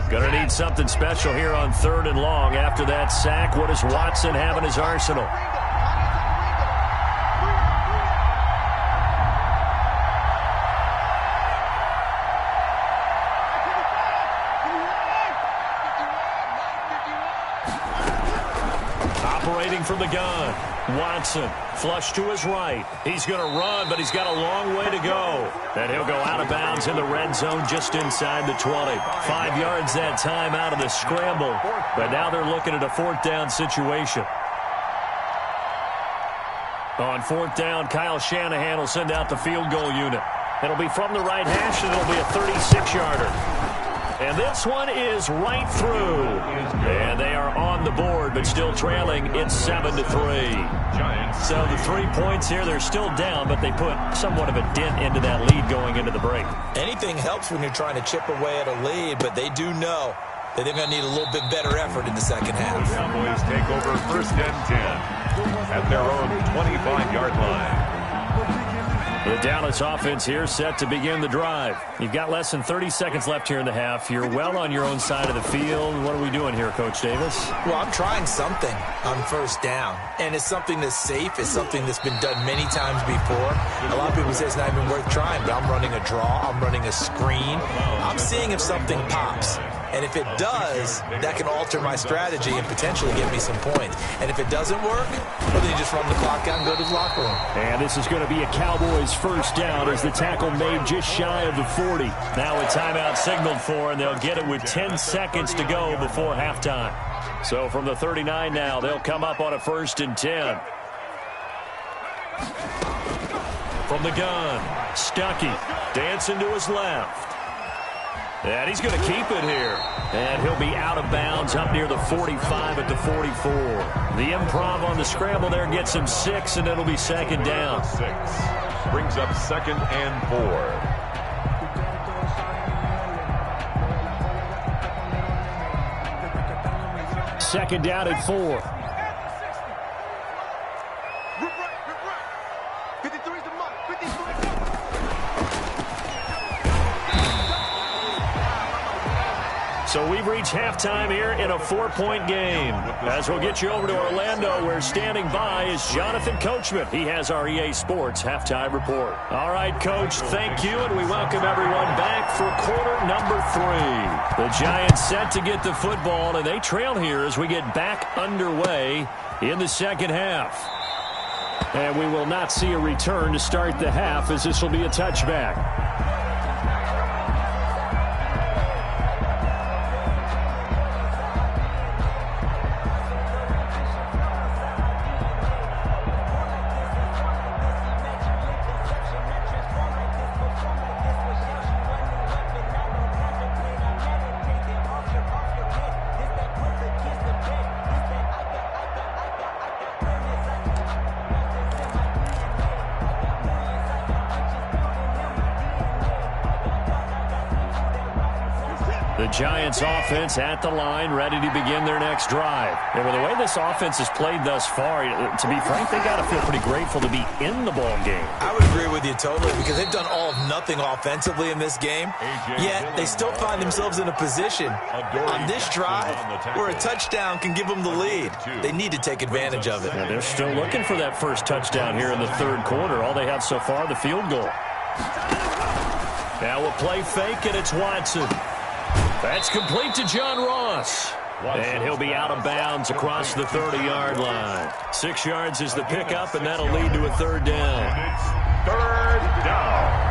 Going to need something special here on 3rd and long after that sack. What does Watson have in his arsenal? Operating from the gun. Watson, flush to his right. He's going to run, but he's got a long way to go. And he'll go out of bounds in the red zone just inside the 20. 5 yards that time out of the scramble. But now they're looking at a 4th down situation. On 4th down, Kyle Shanahan will send out the field goal unit. It'll be from the right hash, and it'll be a 36-yarder. And this one is right through. And they are on the board, but still trailing. It's 7-3. So the 3 points here, they're still down, but they put somewhat of a dent into that lead going into the break. Anything helps when you're trying to chip away at a lead, but they do know that they're going to need a little bit better effort in the second half. Cowboys take over 1st and 10 at their own 25-yard line. The Dallas offense here set to begin the drive. You've got less than 30 seconds left here in the half. You're well on your own side of the field. What are we doing here, Coach Davis? Well, I'm trying something on 1st down, and it's something that's safe. It's something that's been done many times before. A lot of people say it's not even worth trying, but I'm running a draw. I'm running a screen. I'm seeing if something pops. And if it does, that can alter my strategy and potentially get me some points. And if it doesn't work, well, then you just run the clock out and go to the locker room. And this is going to be a Cowboys 1st down as the tackle made just shy of the 40. Now a timeout signaled for, and they'll get it with 10 seconds to go before halftime. So from the 39 now, they'll come up on a 1st and 10. From the gun, Stuckey dancing to his left. And he's going to keep it here. And he'll be out of bounds up near the 45 at the 44. The improv on the scramble there gets him 6, and it'll be 2nd down. 6 brings up 2nd and 4. 2nd down at 4. So we've reached halftime here in a 4-point game. As we'll get you over to Orlando, where standing by is Jonathan Coachman. He has our EA Sports halftime report. All right, Coach, thank you, and we welcome everyone back for quarter number 3. The Giants set to get the football, and they trail here as we get back underway in the second half. And we will not see a return to start the half, as this will be a touchback. The Giants offense at the line, ready to begin their next drive. And with the way this offense has played thus far, to be frank, they got to feel pretty grateful to be in the ball game. I would agree with you totally, because they've done all of nothing offensively in this game, yet they still find themselves in a position on this drive where a touchdown can give them the lead. They need to take advantage of it. And they're still looking for that first touchdown here in the third quarter. All they have so far, the field goal. Now a play fake, and it's Watson. That's complete to John Ross. And he'll be out of bounds across the 30-yard line. 6 yards is the pickup, and that'll lead to a third down. Third down.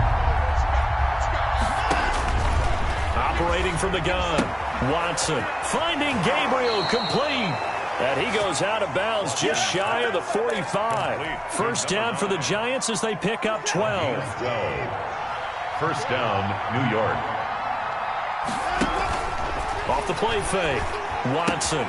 Operating from the gun, Watson finding Gabriel, complete. And he goes out of bounds just shy of the 45. First down for the Giants as they pick up 12. First down, New York. Off the play fake, Watson.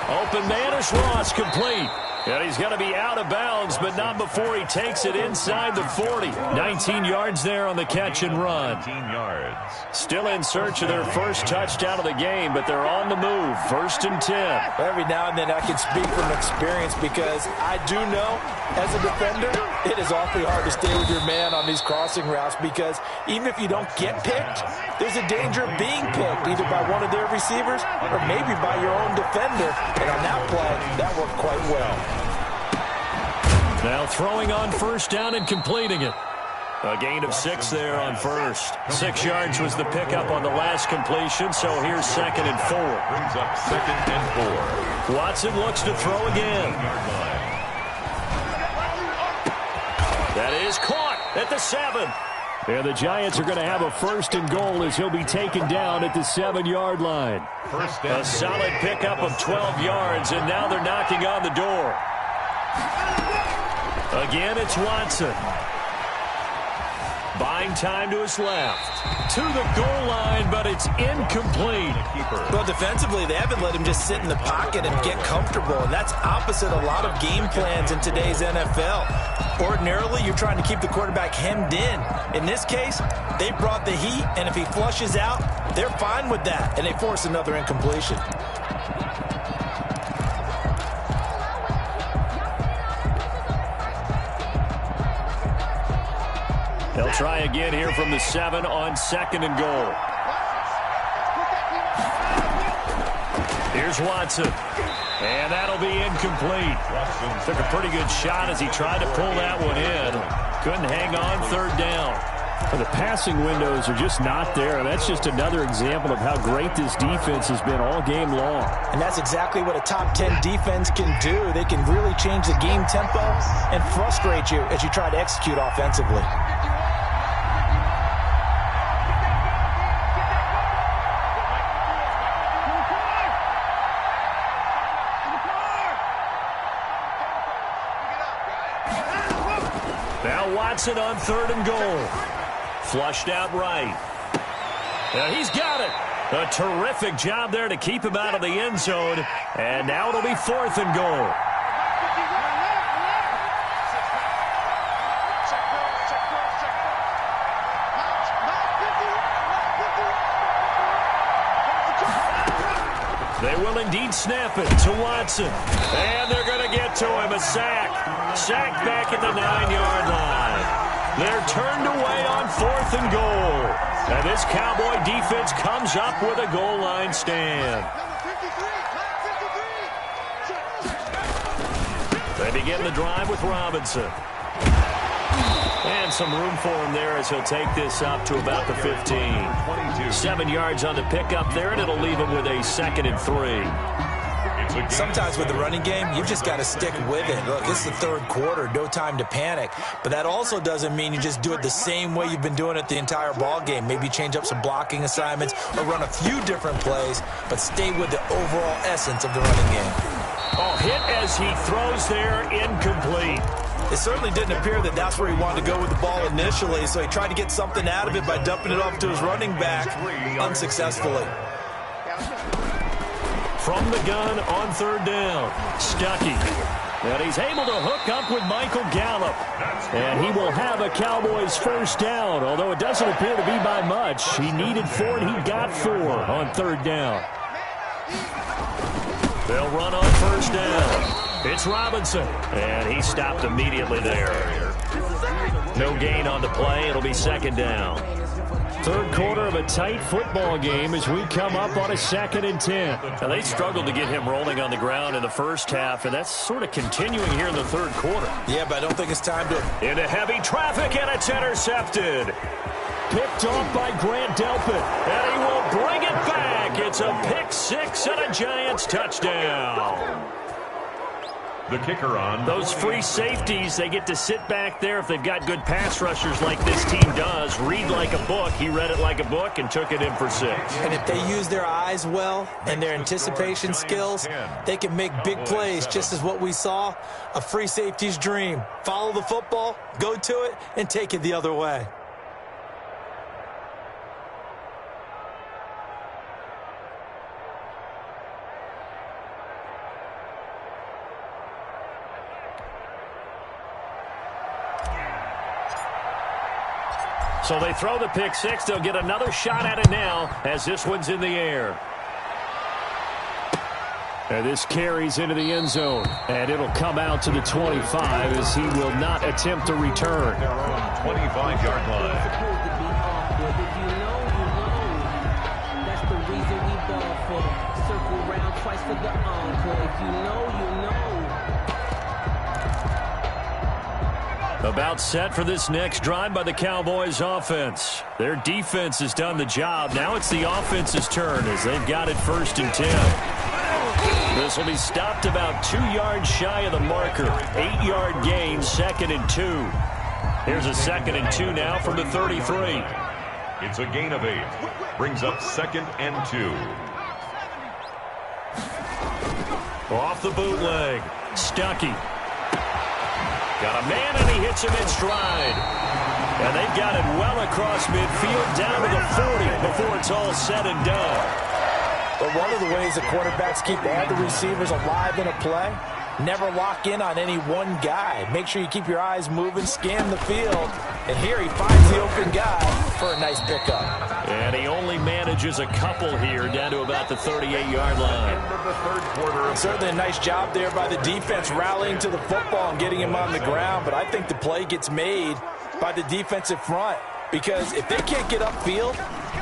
Open man is Ross, complete. And he's going to be out of bounds, but not before he takes it inside the 40. 19 yards there on the catch and run. 19 yards. Still in search of their first touchdown of the game, but they're on the move. First and 10. Every now and then I can speak from experience because I do know as a defender it is awfully hard to stay with your man on these crossing routes because even if you don't get picked, there's a danger of being picked either by one of their receivers or maybe by your own defender. And on that play, that worked quite well. Now throwing on first down and completing it. A gain of 6 there on first. 6 yards was the pickup on the last completion, so here's second and 4. Brings up second and 4. Watson looks to throw again. That is caught at the 7. And the Giants are going to have a first and goal as he'll be taken down at the 7-yard line. A solid pickup of 12 yards, and now they're knocking on the door. Again, it's Watson. Buying time to his left. To the goal line, but it's incomplete. Well, defensively, they haven't let him just sit in the pocket and get comfortable, and that's opposite a lot of game plans in today's NFL. Ordinarily, you're trying to keep the quarterback hemmed in. In this case, they brought the heat, and if he flushes out, they're fine with that, and they force another incompletion. They'll try again here from the 7 on second and goal. Here's Watson. And that'll be incomplete. Took a pretty good shot as he tried to pull that one in. Couldn't hang on, third down. The passing windows are just not there. That's just another example of how great this defense has been all game long. And that's exactly what a top 10 defense can do. They can really change the game tempo and frustrate you as you try to execute offensively. Now Watson on third and goal. Flushed out right. He's got it. A terrific job there to keep him out of the end zone. And now it'll be fourth and goal. They will indeed snap it to Watson. And they're going to get to him. A sack. Sacked back at the 9-yard line. They're turned away on fourth and goal. And this Cowboy defense comes up with a goal line stand. They begin the drive with Robinson. And some room for him there as he'll take this up to about the 15. 7 yards on the pickup there, and it'll leave him with a second and 3. Sometimes with the running game, you've just got to stick with it. Look, it's the third quarter, no time to panic. But that also doesn't mean you just do it the same way you've been doing it the entire ball game. Maybe change up some blocking assignments or run a few different plays, but stay with the overall essence of the running game. Oh, hit as he throws there, incomplete. It certainly didn't appear that that's where he wanted to go with the ball initially, so he tried to get something out of it by dumping it off to his running back unsuccessfully. From the gun on third down, Stuckey. And he's able to hook up with Michael Gallup. And he will have a Cowboys first down, although it doesn't appear to be by much. He needed 4, and he got 4 on third down. They'll run on first down. It's Robinson, and he stopped immediately there. No gain on the play. It'll be second down. third quarter of a tight football game as we come up on a 2nd and 10. Now, they struggled to get him rolling on the ground in the first half, and that's sort of continuing here in the third quarter. Yeah, but I don't think it's time to... Into heavy traffic, and it's intercepted. Picked off by Grant Delpit, and he will bring it back. It's a pick six and a Giants touchdown. The kicker on. Those free safeties, they get to sit back there if they've got good pass rushers like this team does. Read like a book. He read it like a book and took it in for 6. And if they use their eyes well and their anticipation skills, they can make big plays, just as what we saw, a free safety's dream. Follow the football, go to it, and take it the other way. So they throw the pick six. They'll get another shot at it now as this one's in the air. And this carries into the end zone. And it'll come out to the 25 as he will not attempt to return. 25-yard line. That's the reason we ball for. Circle round twice for the encore. If you know, you know. About set for this next drive by the Cowboys offense. Their defense has done the job. Now it's the offense's turn as they've got it 1st and 10. This will be stopped about 2 yards shy of the marker. 8-yard gain, 2nd and 2. Here's a 2nd and 2 now from the 33. It's a gain of 8. Brings up 2nd and 2. Off the bootleg. Stuckey. Got a man, and he hits him in stride. And they've got it well across midfield, down to the 40 before it's all said and done. But one of the ways the quarterbacks keep all the receivers alive in a play, never lock in on any one guy. Make sure you keep your eyes moving, scan the field. And here he finds the open guy for a nice pickup. And he only manages a couple here, down to about the 38-yard line. End of the third quarter. Certainly a nice job there by the defense, rallying to the football and getting him on the ground. But I think the play gets made by the defensive front, because if they can't get upfield,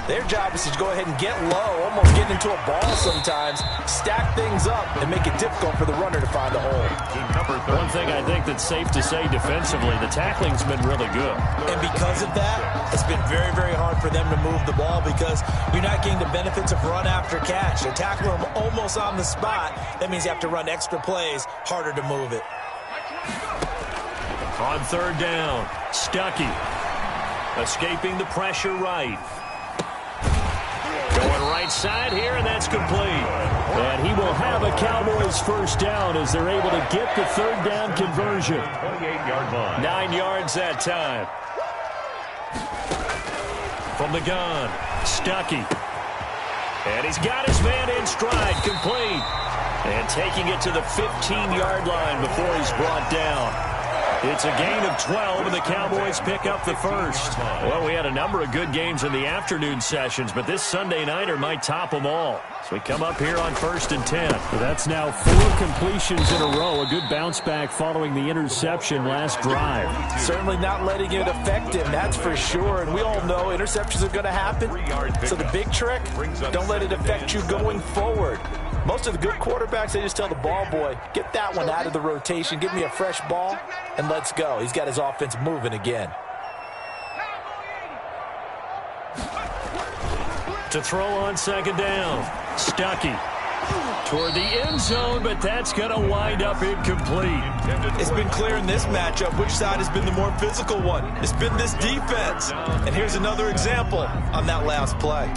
their job is to go ahead and get low, almost get into a ball sometimes, stack things up, and make it difficult for the runner to find a hole. One thing I think that's safe to say defensively, the tackling's been really good. And because of that, it's been very, very hard for them to move the ball, because you're not getting the benefits of run after catch. They tackle them almost on the spot. That means you have to run extra plays, harder to move it. On 3rd down, Stuckey escaping the pressure right. Going right side here, and that's complete. And he will have a Cowboys 1st down as they're able to get the 3rd down conversion. 28-yard line. 9 yards that time. From the gun, Stuckey. And he's got his man in stride, complete. And taking it to the 15-yard line before he's brought down. It's a gain of 12, and the Cowboys pick up the 1st. Well, we had a number of good games in the afternoon sessions, but this Sunday nighter might top them all. So we come up here on 1st and 10. Well, that's now 4 completions in a row. A good bounce back following the interception last drive. Certainly not letting it affect him, that's for sure. And we all know interceptions are going to happen. So the big trick, don't let it affect you going forward. Most of the good quarterbacks, they just tell the ball boy, get that one out of the rotation, give me a fresh ball, and let's go. He's got his offense moving again. To throw on 2nd down, Stuckey toward the end zone, but that's going to wind up incomplete. It's been clear in this matchup which side has been the more physical one. It's been this defense. And here's another example on that last play.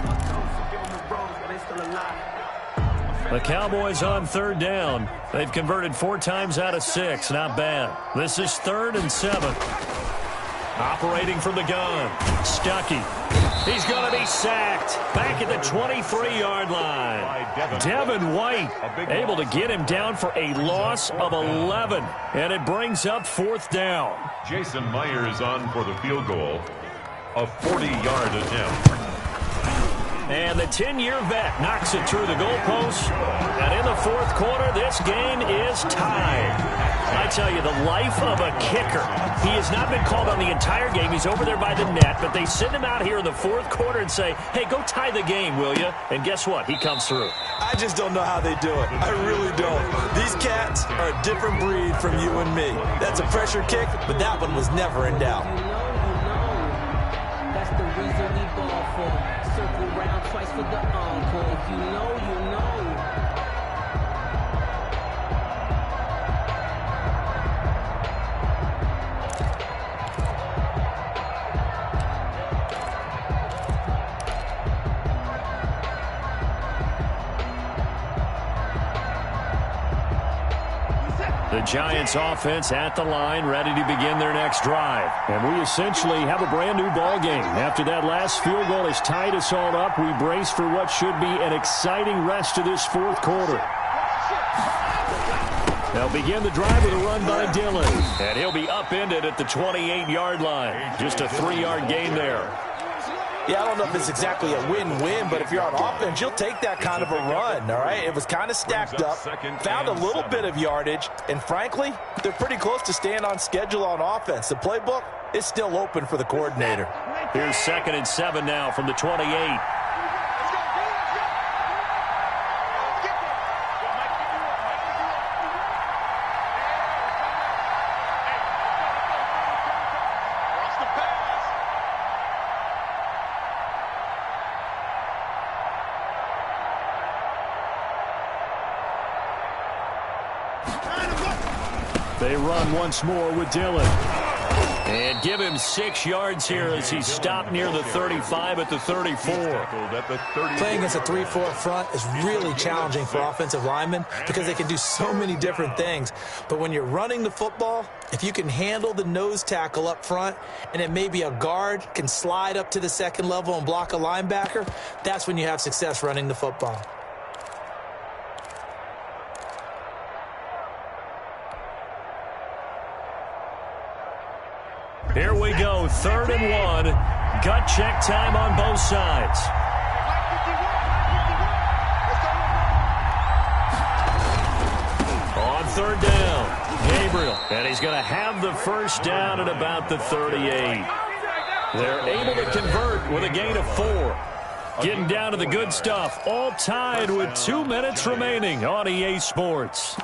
The Cowboys on 3rd down. They've converted 4 times out of 6. Not bad. This is 3rd and 7. Operating from the gun, Stuckey. He's going to be sacked. Back at the 23-yard line. Devin White able to get him down for a loss of 11. And it brings up 4th down. Jason Myers on for the field goal. A 40-yard attempt. And the 10-year vet knocks it through the goalpost. And in the 4th quarter, this game is tied. I tell you, the life of a kicker. He has not been called on the entire game. He's over there by the net, but they send him out here in the fourth quarter and say, hey, go tie the game, will you? And guess what? He comes through. I just don't know how they do it. I really don't. These cats are a different breed from you and me. That's a pressure kick, but that one was never in doubt. That's the reason we ball for. Circle round twice for the encore. If you know, you know. The Giants offense at the line, ready to begin their next drive. And we essentially have a brand new ball game. After that last field goal has tied us all up, we brace for what should be an exciting rest of this fourth quarter. They'll begin the drive with a run by Dillon. And he'll be upended at the 28-yard line. Just a 3-yard gain there. Yeah, I don't know if it's exactly a win-win, but if you're on offense, you'll take that kind of a run, all right? It was kind of stacked up, found a little bit of yardage, and frankly, they're pretty close to staying on schedule on offense. The playbook is still open for the coordinator. Here's 2nd and 7 now from the 28. They run once more with Dillon. And give him 6 yards here as he's stopped near the 35 at the 34. Playing against a 3-4 front is really challenging for offensive linemen because they can do so many different things. But when you're running the football, if you can handle the nose tackle up front and then maybe a guard can slide up to the second level and block a linebacker, that's when you have success running the football. Here we go, 3rd and 1. Gut check time on both sides. On 3rd down, Gabriel. And he's going to have the first down at about the 38. They're able to convert with a gain of 4. Getting down to the good stuff, all tied with 2 minutes remaining on EA Sports.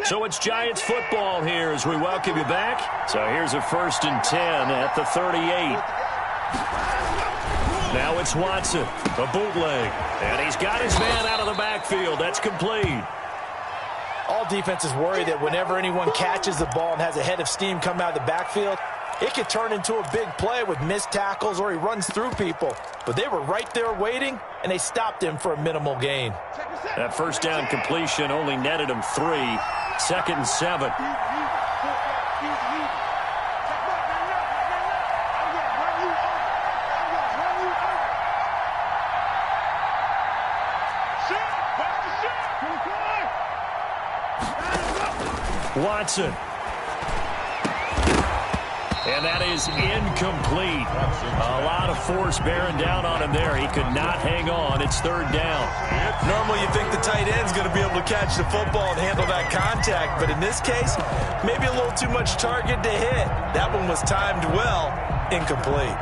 So it's Giants football here as we welcome you back. So here's a 1st and 10 at the 38. Now it's Watson, a bootleg. And he's got his man out of the backfield. That's complete. All defenses worry that whenever anyone catches the ball and has a head of steam come out of the backfield, it could turn into a big play with missed tackles or he runs through people. But they were right there waiting, and they stopped him for a minimal gain. That first down completion only netted him 3. 2nd and 7. Watson. And that is incomplete. A lot of force bearing down on him there. He could not hang on. It's 3rd down. Normally you think the tight end's going to be able to catch the football and handle that contact, but in this case, maybe a little too much target to hit. That one was timed well, incomplete.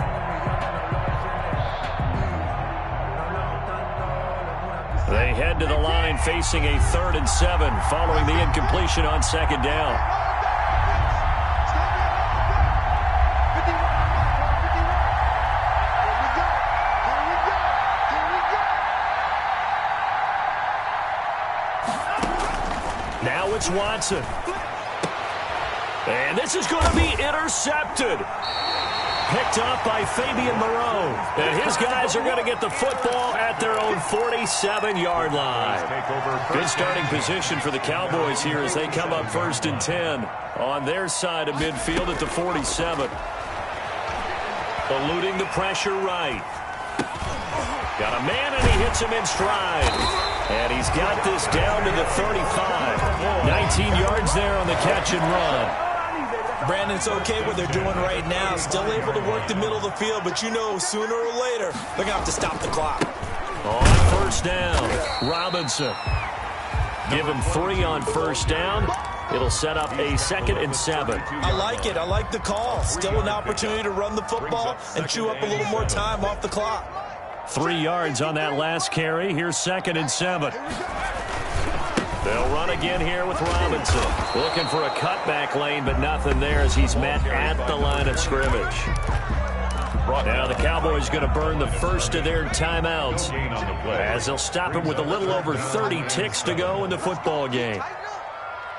They head to the line facing a 3rd and 7 following the incompletion on 2nd down. Now it's Watson. And this is going to be intercepted. Picked up by Fabian Moreau. And his guys are going to get the football at their own 47-yard line. Good starting position for the Cowboys here as they come up 1st and 10 on their side of midfield at the 47. Eluding the pressure right. Got a man, and he hits him in stride. And he's got this down to the 35. 19 yards there on the catch and run. Brandon, it's okay what they're doing right now. Still able to work the middle of the field, but you know sooner or later they're going to have to stop the clock. On first down, Robinson. Give him 3 on first down. It'll set up a 2nd and 7. I like it. I like the call. Still an opportunity to run the football and chew up a little more time off the clock. 3 yards on that last carry. Here's 2nd and 7. They'll run again here with Robinson. Looking for a cutback lane, but nothing there as he's met at the line of scrimmage. Now the Cowboys going to burn the first of their timeouts as they'll stop him with a little over 30 ticks to go in the football game.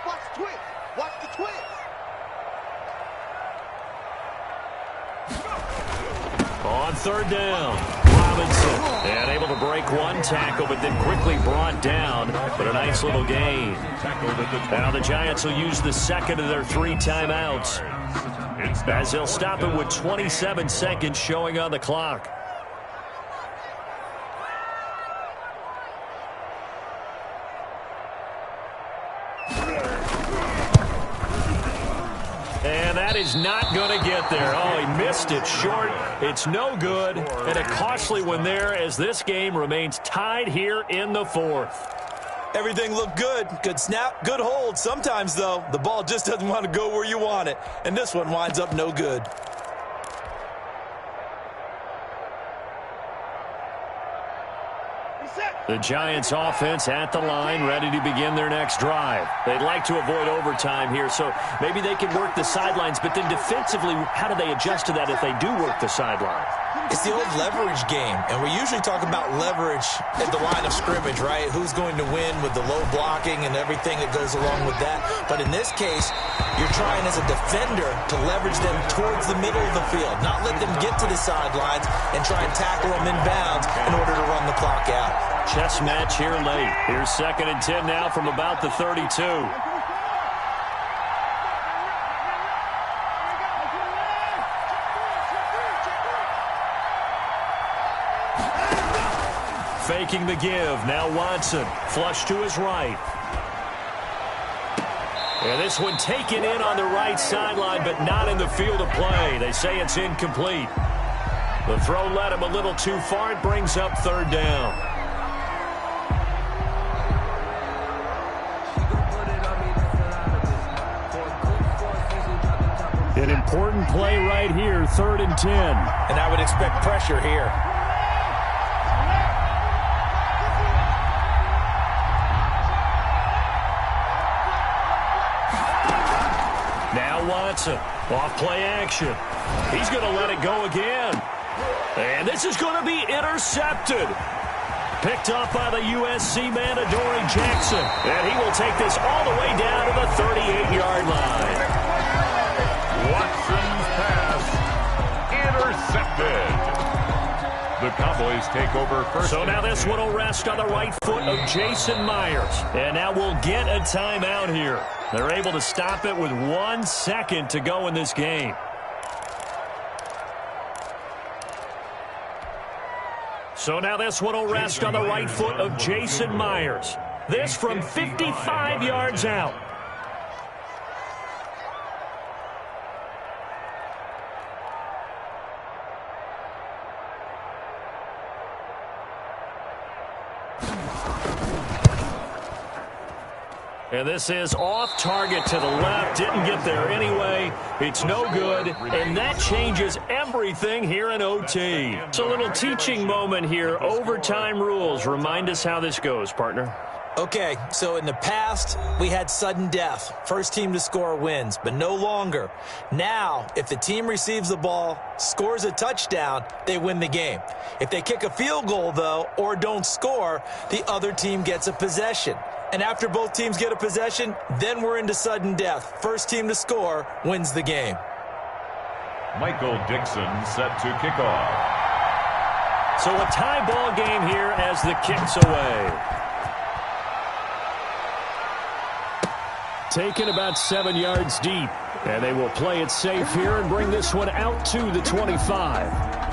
Watch the twist. Watch the twist. On third down, Robinson. And able to break one tackle, but then quickly brought down. But a nice little gain. Now the Giants will use the second of their 3 timeouts as they'll stop it with 27 seconds showing on the clock. And that is not going to get there. Oh, he missed it short. It's no good. And a costly one there as this game remains tied here in the 4th. Everything looked good. Good snap, good hold. Sometimes, though, the ball just doesn't want to go where you want it. And this one winds up no good. The Giants offense at the line, ready to begin their next drive. They'd like to avoid overtime here, so maybe they can work the sidelines, but then defensively, how do they adjust to that if they do work the sidelines? It's the old leverage game, and we usually talk about leverage at the line of scrimmage, right? Who's going to win with the low blocking and everything that goes along with that. But in this case, you're trying as a defender to leverage them towards the middle of the field, not let them get to the sidelines and try and tackle them in bounds in order to run the clock out. Chess match here late. Here's 2nd and 10 now from about the 32. Faking the give. Now Watson. Flush to his right. And this one taken in on the right sideline, but not in the field of play. They say it's incomplete. The throw led him a little too far. It brings up 3rd down. An important play right here, 3rd and 10. And I would expect pressure here. Now Watson, off play action. He's going to let it go again. And this is going to be intercepted. Picked up by the USC man, Adoree Jackson. And he will take this all the way down to the 38-yard line. Watson's pass intercepted. The Cowboys take over first. So now this one will rest on the right foot of Jason Myers. And now we'll get a timeout here. They're able to stop it with 1 second to go in this game. So now this one will rest on the right foot of Jason Myers. This from 55 yards out. And this is off target to the left. Didn't get there anyway. It's no good. And that changes everything here in OT. It's a little teaching moment here. Overtime rules. Remind us how this goes, partner. Okay, so in the past, we had sudden death. First team to score wins, but no longer. Now, if the team receives the ball, scores a touchdown, they win the game. If they kick a field goal, though, or don't score, the other team gets a possession. And after both teams get a possession, then we're into sudden death. First team to score wins the game. Michael Dixon set to kick off. So a tie ball game here as the kick's away. Taken about 7 yards deep. And they will play it safe here and bring this one out to the 25.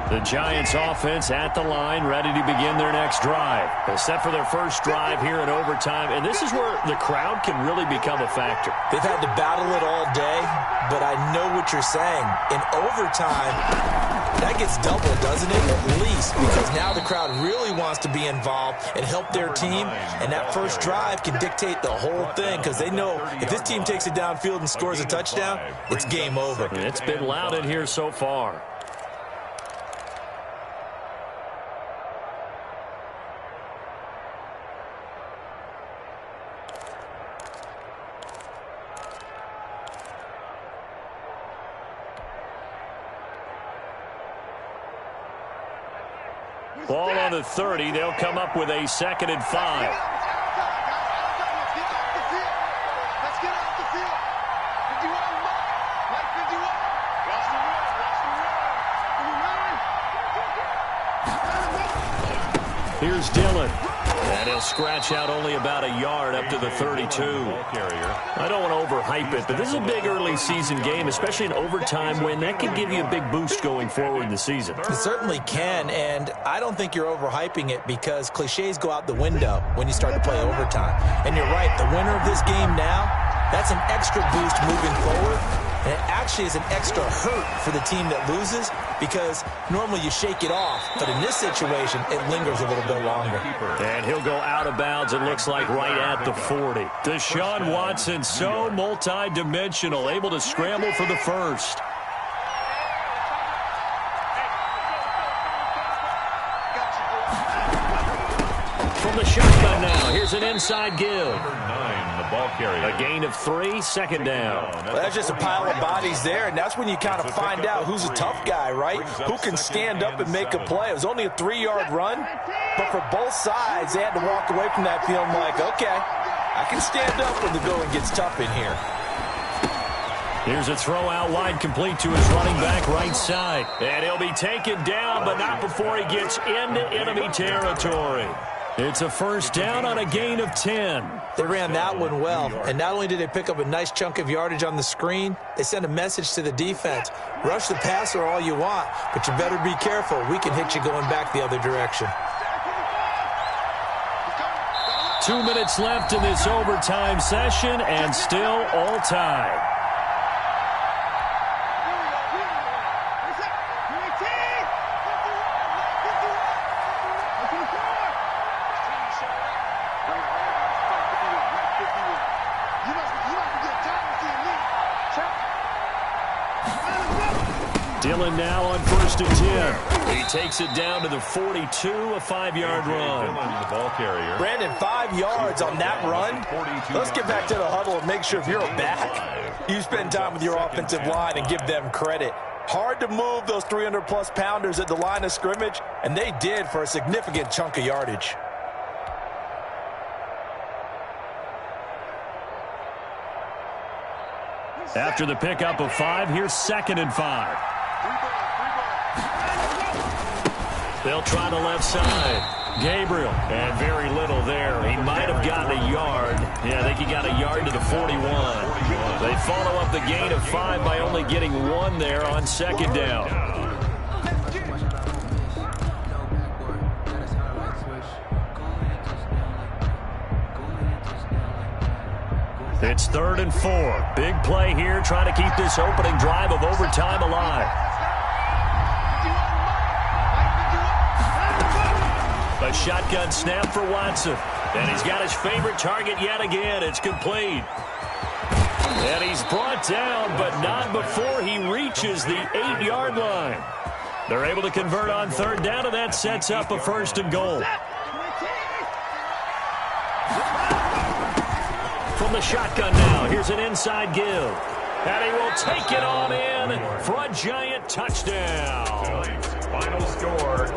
The Giants offense at the line, ready to begin their next drive. They're set for their first drive here in overtime, and this is where the crowd can really become a factor. They've had to battle it all day, but I know what you're saying. In overtime, that gets doubled, doesn't it? At least, because now the crowd really wants to be involved and help their team, and that first drive can dictate the whole thing because they know if this team takes it downfield and scores a touchdown, it's game over. It's been loud in here so far. Ball on the 30. They'll come up with a 2nd and 5. Here's Dillon. And he'll scratch out only about a yard up to the 32. I don't want to overhype it, but this is a big early season game, especially an overtime win. That could give you a big boost going forward in the season. It certainly can, and I don't think you're overhyping it because cliches go out the window when you start to play overtime. And you're right, the winner of this game now, that's an extra boost moving forward. And it actually is an extra hurt for the team that loses because normally you shake it off. But in this situation, it lingers a little bit longer. And he'll go out of bounds, it looks like, right at the 40. Deshaun Watson, so multi-dimensional, able to scramble for the first. From the shotgun now, here's an inside give. Ball carrier. A gain of 3, 2nd down. Well, that's just a pile of bodies there, and that's when you kind of find out who's a tough guy, right? Who can stand up and make a play. It was only a 3-yard run, but for both sides, they had to walk away from that feeling like, okay, I can stand up when the going gets tough in here. Here's a throw out wide, complete to his running back right side. And he'll be taken down, but not before he gets into enemy territory. It's a first down on a gain of 10. They ran that one well, and not only did they pick up a nice chunk of yardage on the screen, they sent a message to the defense. Rush the passer all you want, but you better be careful. We can hit you going back the other direction. 2 minutes left in this overtime session, and still all tied. Dillon now on 1st and 10. He takes it down to the 42, a 5-yard run. The ball carrier. Brandon, 5 yards on that run. Let's get back to the huddle and make sure if you're a back, you spend time with your offensive line and give them credit. Hard to move those 300-plus pounders at the line of scrimmage, and they did for a significant chunk of yardage. After the pickup of 5, here's 2nd and 5. They'll try the left side. Gabriel, and very little there. He might have gotten a yard. Yeah, I think he got a yard to the 41. They follow up the gain of 5 by only getting 1 there on 2nd down. It's 3rd and 4. Big play here, trying to keep this opening drive of overtime alive. A shotgun snap for Watson. And he's got his favorite target yet again. It's complete. And he's brought down, but not before he reaches the 8-yard line. They're able to convert on 3rd down, and that sets up a 1st and goal. From the shotgun now, here's an inside give. And he will take it on in for a Giant touchdown. Final score.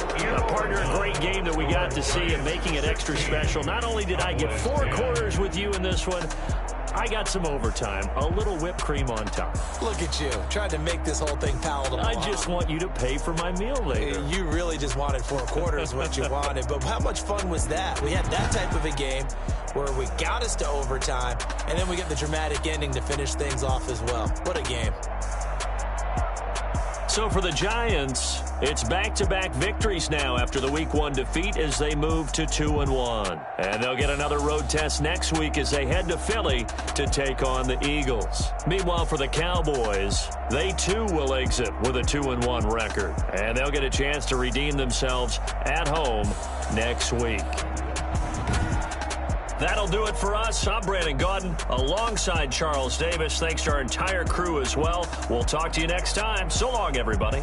Partner, a great game that we got to see and making it extra special. Not only did I get 4 quarters with you in this one, I got some overtime, a little whipped cream on top. Look at you, trying to make this whole thing palatable. I just want you to pay for my meal later. You really just wanted 4 quarters what you wanted, but how much fun was that? We had that type of a game where we got us to overtime, and then we get the dramatic ending to finish things off as well. What a game. So for the Giants, it's back-to-back victories now after the Week 1 defeat as they move to 2-1. And they'll get another road test next week as they head to Philly to take on the Eagles. Meanwhile, for the Cowboys, they too will exit with a 2-1 record. And they'll get a chance to redeem themselves at home next week. That'll do it for us. I'm Brandon Gaudin alongside Charles Davis. Thanks to our entire crew as well. We'll talk to you next time. So long, everybody.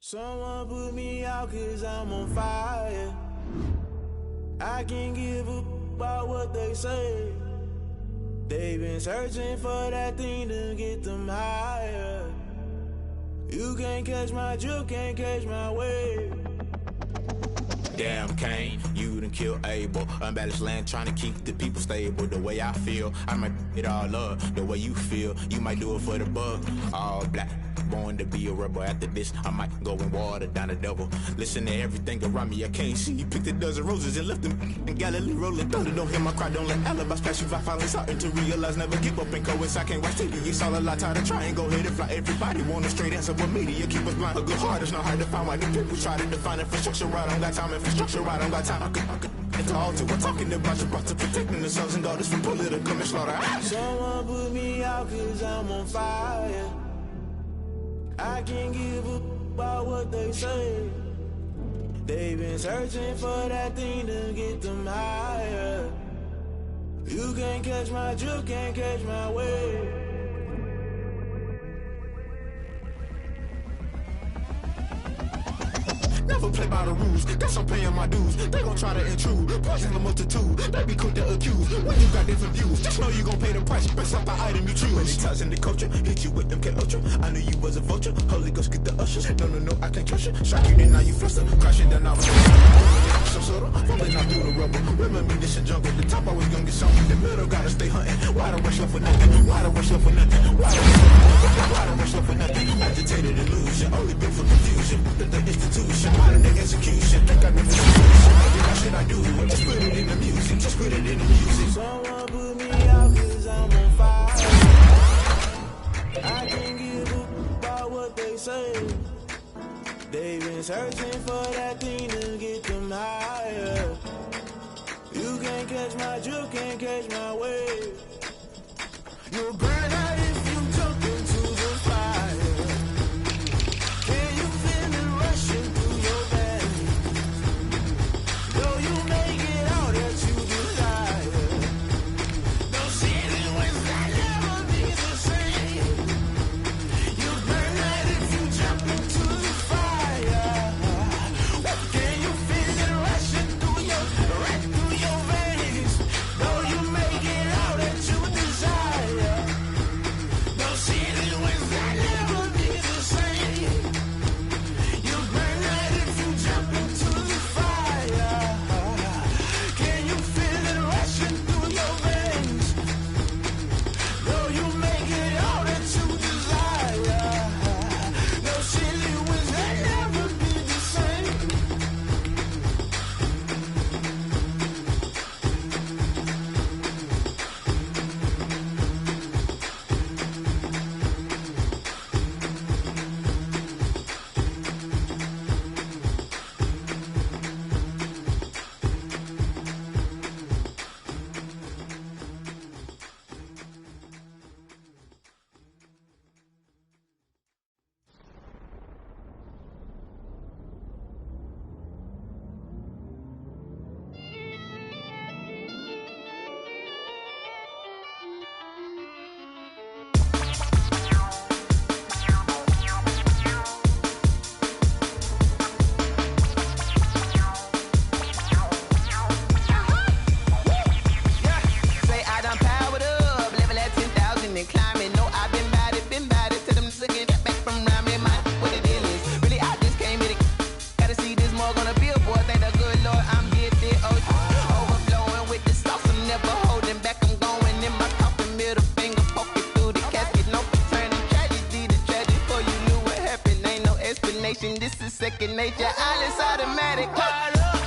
Someone put me out 'cause I'm on fire. I can't give up about what they say. They've been searching for that thing to get them higher. You can't catch my drift, can't catch my wave. Damn, Kane, you done killed Abel. Unbalanced land, trying to keep the people stable. The way I feel, I might it all up. The way you feel, you might do it for the bug. All black, born to be a rebel. After this, I might go and water down the devil. Listen to everything around me, I can't see. Picked a dozen roses and left them in Galilee rolling thunder. Don't hear my cry, don't let alibis pass you. I finally starting to realize, never give up and coast. I can't watch TV, it's all a lot. Time to try and go ahead and fly. Everybody want a straight answer, but media keep us blind. A good heart is not hard to find. Why the people try to define infrastructure right? I don't got time, infrastructure right, I don't got time. I could talk to. We're talking about your to protecting the sons and daughters from political and slaughter. Someone put me out 'cause I'm on fire. I can't give up about what they say. They've been searching for that thing to get them higher. You can't catch my drift, can't catch my wave. Never play by the rules, guess I'm paying my dues. They gon' try to intrude, poison the multitude. They be quick to accuse, when you got different views. Just know you gon' pay the price, based off the item you choose. Many times in the culture, hit you with MK Ultra. I knew you was a vulture, Holy Ghost get the ushers. No, I can't trust you. Shock you, then now you fluster. Crashing down out. So subtle, falling out through the rubble. Remember me, this a jungle. The top always gonna get something. The middle gotta stay hunting. Why the rush left for nothing? Why the rush left for nothing? Why the rush left for nothing? Agitated illusion, only built for confusion. The institution. Modern day execution, think I never what should I do? Just put it in the music, just put it in the music. Someone put me out 'cause I'm on fire. I can't give up about what they say. They've been searching for that thing to get them higher. You can't catch my drift, can't catch my wave. You'll burn out if you jump into the fire. Can you feel it rushing through your veins? Though you make it out that you desire. No ceiling will never be the same. You burn out if you jump into the fire. Can you feel it rushing through your veins? Though you make it out that you desire. combination. This is second nature. All is automatic. Call up.